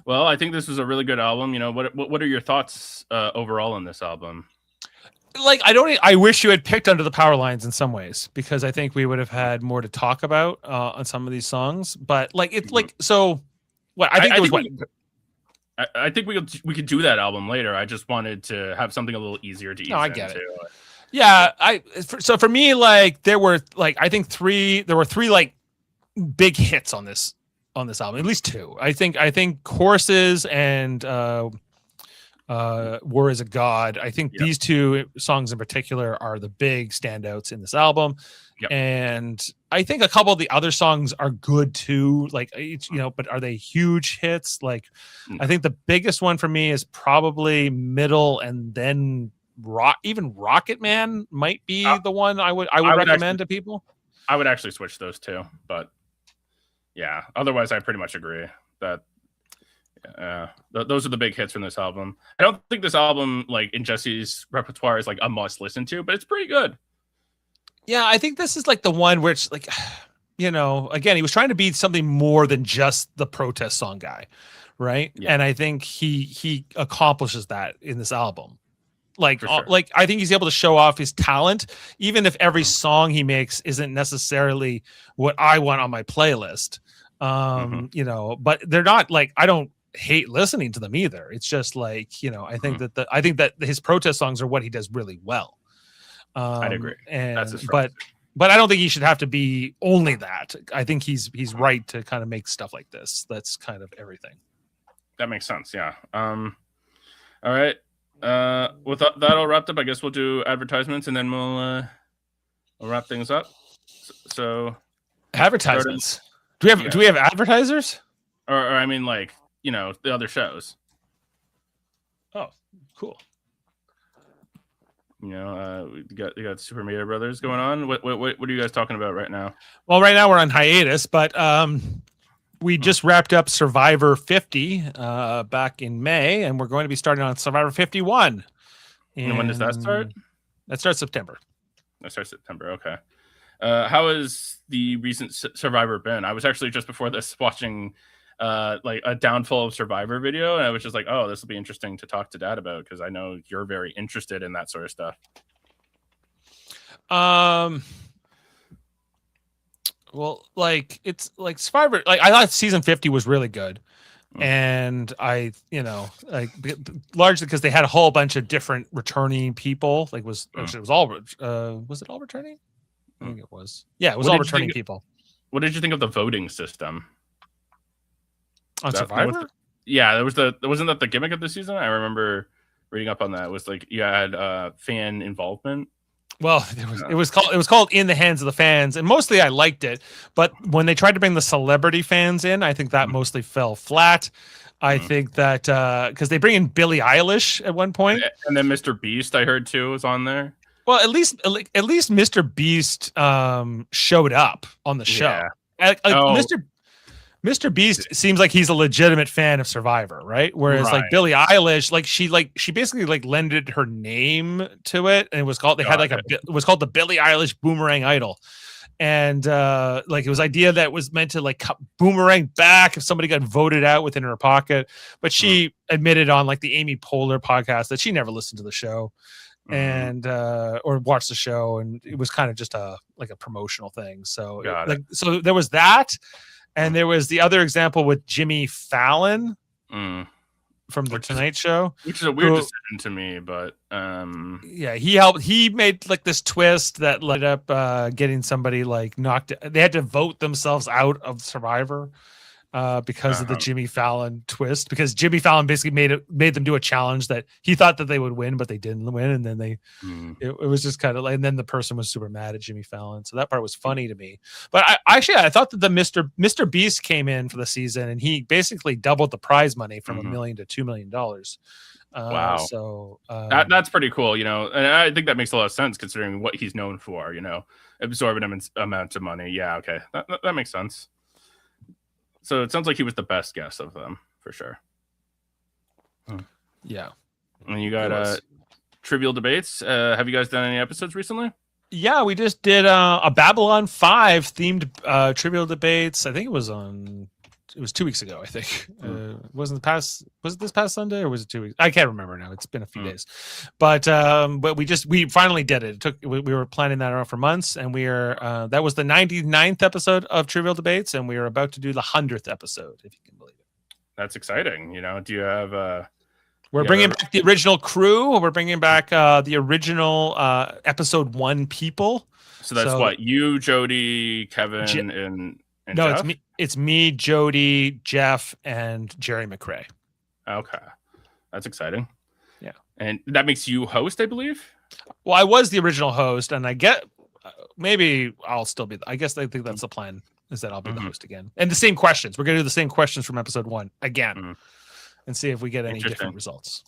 Well, I think this was a really good album. What are your thoughts overall on this album? Like, I wish you had picked Under the Power Lines in some ways, because I think we would have had more to talk about on some of these songs. But like, it's like, so what I think we could do that album later. I just wanted to have something a little easier to ease I get into. It. Yeah, so for me, like there were three like big hits on this album, at least 2. I think Choruses and War is a God. I think these 2 songs in particular are the big standouts in this album. Yep. And I think a couple of the other songs are good too, like, but are they huge hits? Like, I think the biggest one for me is probably Middle, and then Rocket Man might be the one I would recommend to people. I would actually switch those 2, but yeah, otherwise I pretty much agree that those are the big hits from this album. I don't think this album, like in Jesse's repertoire, is like a must listen to, but it's pretty good. Yeah, I think this is like the one which, like, again, he was trying to be something more than just the protest song guy, right? Yeah. And I think he accomplishes that in this album. Like, For sure. like I think he's able to show off his talent, even if every song he makes isn't necessarily what I want on my playlist. You know, but they're not like, I don't hate listening to them either. It's just like, you know, I think that his protest songs are what he does really well. I'd agree. And That's his strong suit. but I don't think he should have to be only that. I think he's right to kind of make stuff like this. That's kind of everything. That makes sense. Yeah. All right. With that all wrapped up, I guess we'll do advertisements and then we'll wrap things up. So advertisements. Do we have advertisers? Or I mean, like, you know, the other shows. Oh, cool. You know, you got Super Mader Brothers going on. What are you guys talking about right now? Well, right now we're on hiatus, but we just wrapped up Survivor 50 back in May, and we're going to be starting on Survivor 51. And when does that start? That starts September. That starts September. Okay. How has the recent Survivor been? I was actually just before this watching like a downfall of Survivor video, and I was just like, oh, this will be interesting to talk to Dad about because I know you're very interested in that sort of stuff. Well, like it's like Survivor. Like I thought season 50 was really good, and I, you know, like largely because they had a whole bunch of different returning people. Like actually it was all was it all returning? I think it was. Yeah, it was all returning people. What did you think of the voting system on Survivor? Yeah, wasn't that the gimmick of the season? I remember reading up on that. It was like you had fan involvement. Well, it was called In the Hands of the Fans, and mostly I liked it. But when they tried to bring the celebrity fans in, I think that mostly fell flat. I think that because they bring in Billie Eilish at one point, and then Mr. Beast, I heard too, was on there. Well, at least Mr. Beast showed up on the show. Yeah. Mr. Beast seems like he's a legitimate fan of Survivor, right? Whereas like Billie Eilish, she basically like lended her name to it, and it was called it was called the Billie Eilish Boomerang Idol, and like it was idea that was meant to like boomerang back if somebody got voted out within her pocket, but she admitted on like the Amy Poehler podcast that she never listened to the show. And or watched the show, and it was kind of just a promotional thing. So so there was that, and there was the other example with Jimmy Fallon from the Tonight Show, which is a weird decision to me, but yeah, he made like this twist that led up getting somebody like knocked. They had to vote themselves out of Survivor. Because of the Jimmy Fallon twist, because Jimmy Fallon basically made them do a challenge that he thought that they would win, but they didn't win, and then it was just kind of like, and then the person was super mad at Jimmy Fallon, so that part was funny to me. But I thought that the Mr. Beast came in for the season, and he basically doubled the prize money from $1 million to $2 million. Wow, so that's pretty cool, you know, and I think that makes a lot of sense considering what he's known for, you know, absorbing amounts of money. Yeah, okay, that makes sense. So it sounds like he was the best guest of them, for sure. Yeah. And you got Trivial Debates. Have you guys done any episodes recently? Yeah, we just did a Babylon 5 themed Trivial Debates. I think it was 2 weeks ago, I think. Was it this past Sunday or was it 2 weeks? I can't remember now. It's been a few days. But we finally did it. We were planning that out for months, and that was the 99th episode of Trivial Debates, and we are about to do the 100th episode, if you can believe it. That's exciting. You know, do you have we're bringing back the original crew. We're bringing back the original episode 1 people. So that's what you, Jody, Kevin, and no, Jeff? It's me, Jody, Jeff, and Jerry McRae. Okay, that's exciting. Yeah, and that makes you host, I believe. Well, I was the original host, and I get maybe I'll still be. I guess I think that's the plan. Is that I'll be the host again, and the same questions. We're gonna do the same questions from episode 1 again, and see if we get any different results.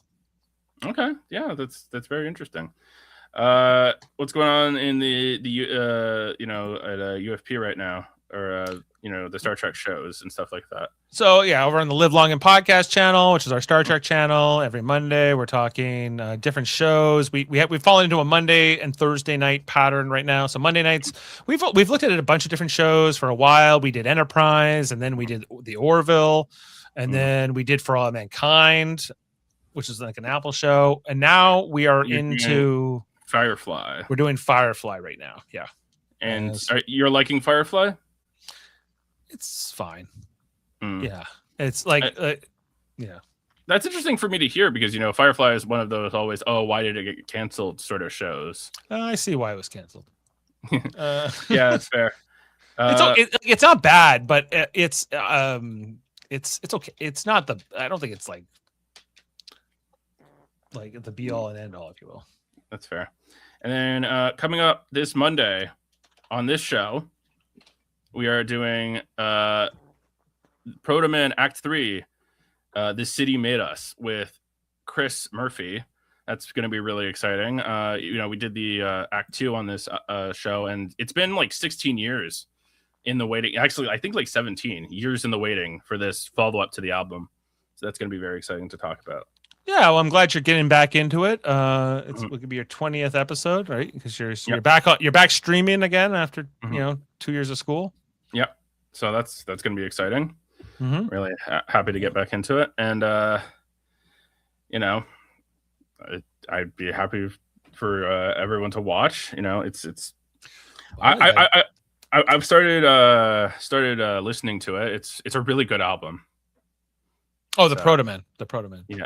Okay, yeah, that's very interesting. What's going on in the you know, at UFP right now, or you know, the Star Trek shows and stuff like that? So yeah, over on the Live Long and Podcast channel, which is our Star Trek channel, every Monday we're talking different shows. We've fallen into a Monday and Thursday night pattern right now. So Monday nights we've looked at a bunch of different shows for a while. We did Enterprise, and then we did the Orville, and then we did For All Mankind. which is like an Apple show, and now we are into Firefly. We're doing Firefly right now. Yeah, and you're liking Firefly? It's fine. Yeah, it's like yeah. That's interesting for me to hear because Firefly is one of those always why did it get canceled sort of shows. I see why it was canceled. Yeah, that's fair. It's not bad, but it's okay. It's not I don't think it's like the be all and end all, if you will. That's fair. And then coming up this Monday on this show, we are doing Proto Man Act 3. This City Made Us with Chris Murphy. That's going to be really exciting. We did the Act 2 on this show, and it's been like 16 years in the waiting. Actually, I think like 17 years in the waiting for this follow-up to the album. So that's going to be very exciting to talk about. Yeah, well, I'm glad you're getting back into it. It could be your 20th episode, right? Because you're back streaming again after 2 years of school. Yeah, so that's going to be exciting. Really happy to get back into it, and I'd be happy for everyone to watch. It's I've started listening to it. It's a really good album. Oh, the Proto Man. Yeah.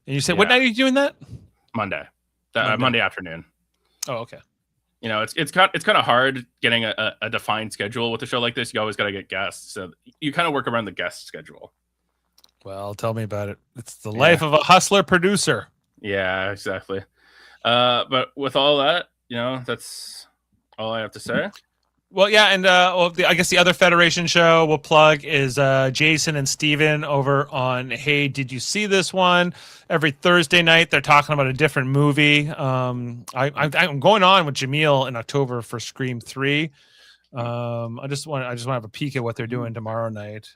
And you said what night are you doing that? Monday. Monday afternoon. Oh, okay. It's kind of hard getting a defined schedule with a show like this. You always got to get guests, so you kind of work around the guest schedule. Well, tell me about it. It's the life of a hustler producer. Yeah, exactly. But with all that, that's all I have to say. Well, yeah, and I guess the other Federation show we'll plug is Jason and Steven over on Hey, Did You See This One? Every Thursday night, they're talking about a different movie. I'm going on with Jameel in October for Scream 3. I just want to have a peek at what they're doing tomorrow night.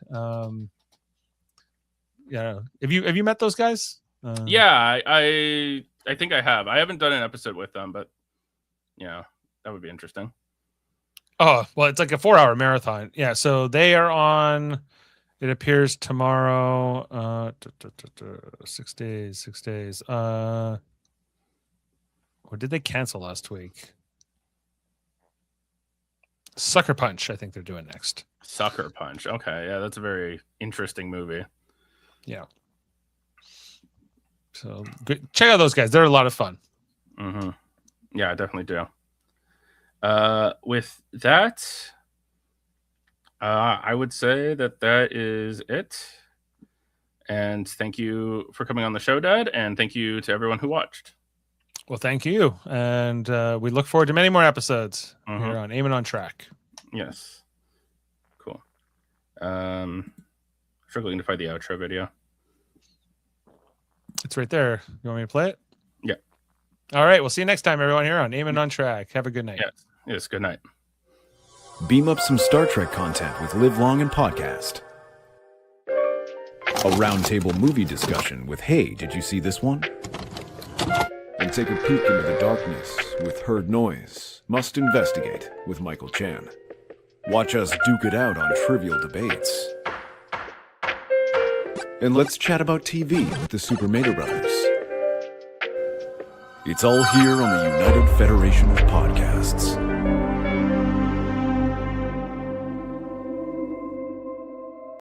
Yeah, have you met those guys? Yeah, I think I have. I haven't done an episode with them, but that would be interesting. Oh, well, it's like a 4-hour marathon. Yeah, so they are on, it appears tomorrow, 6 days. Or did they cancel last week? Sucker Punch, I think they're doing next. Sucker Punch. Okay, yeah, that's a very interesting movie. Yeah. So check out those guys. They're a lot of fun. Yeah, I definitely do. With that, I would say that is it. And thank you for coming on the show, Dad. And thank you to everyone who watched. Well, thank you. And we look forward to many more episodes here on Eamon on Track. Yes. Cool. Struggling to find the outro video. It's right there. You want me to play it? Yeah. All right. We'll see you next time, everyone, here on Eamon on Track. Have a good night. Yes. Good night. Beam up some Star Trek content with Live Long and Podcast. A roundtable movie discussion with Hey, Did You See This One? And take a peek into the darkness with Heard Noise, Must Investigate with Michael Chan. Watch us duke it out on trivial debates. And let's chat about TV with the Super Mader Brothers. It's all here on the United Federation of Podcasts.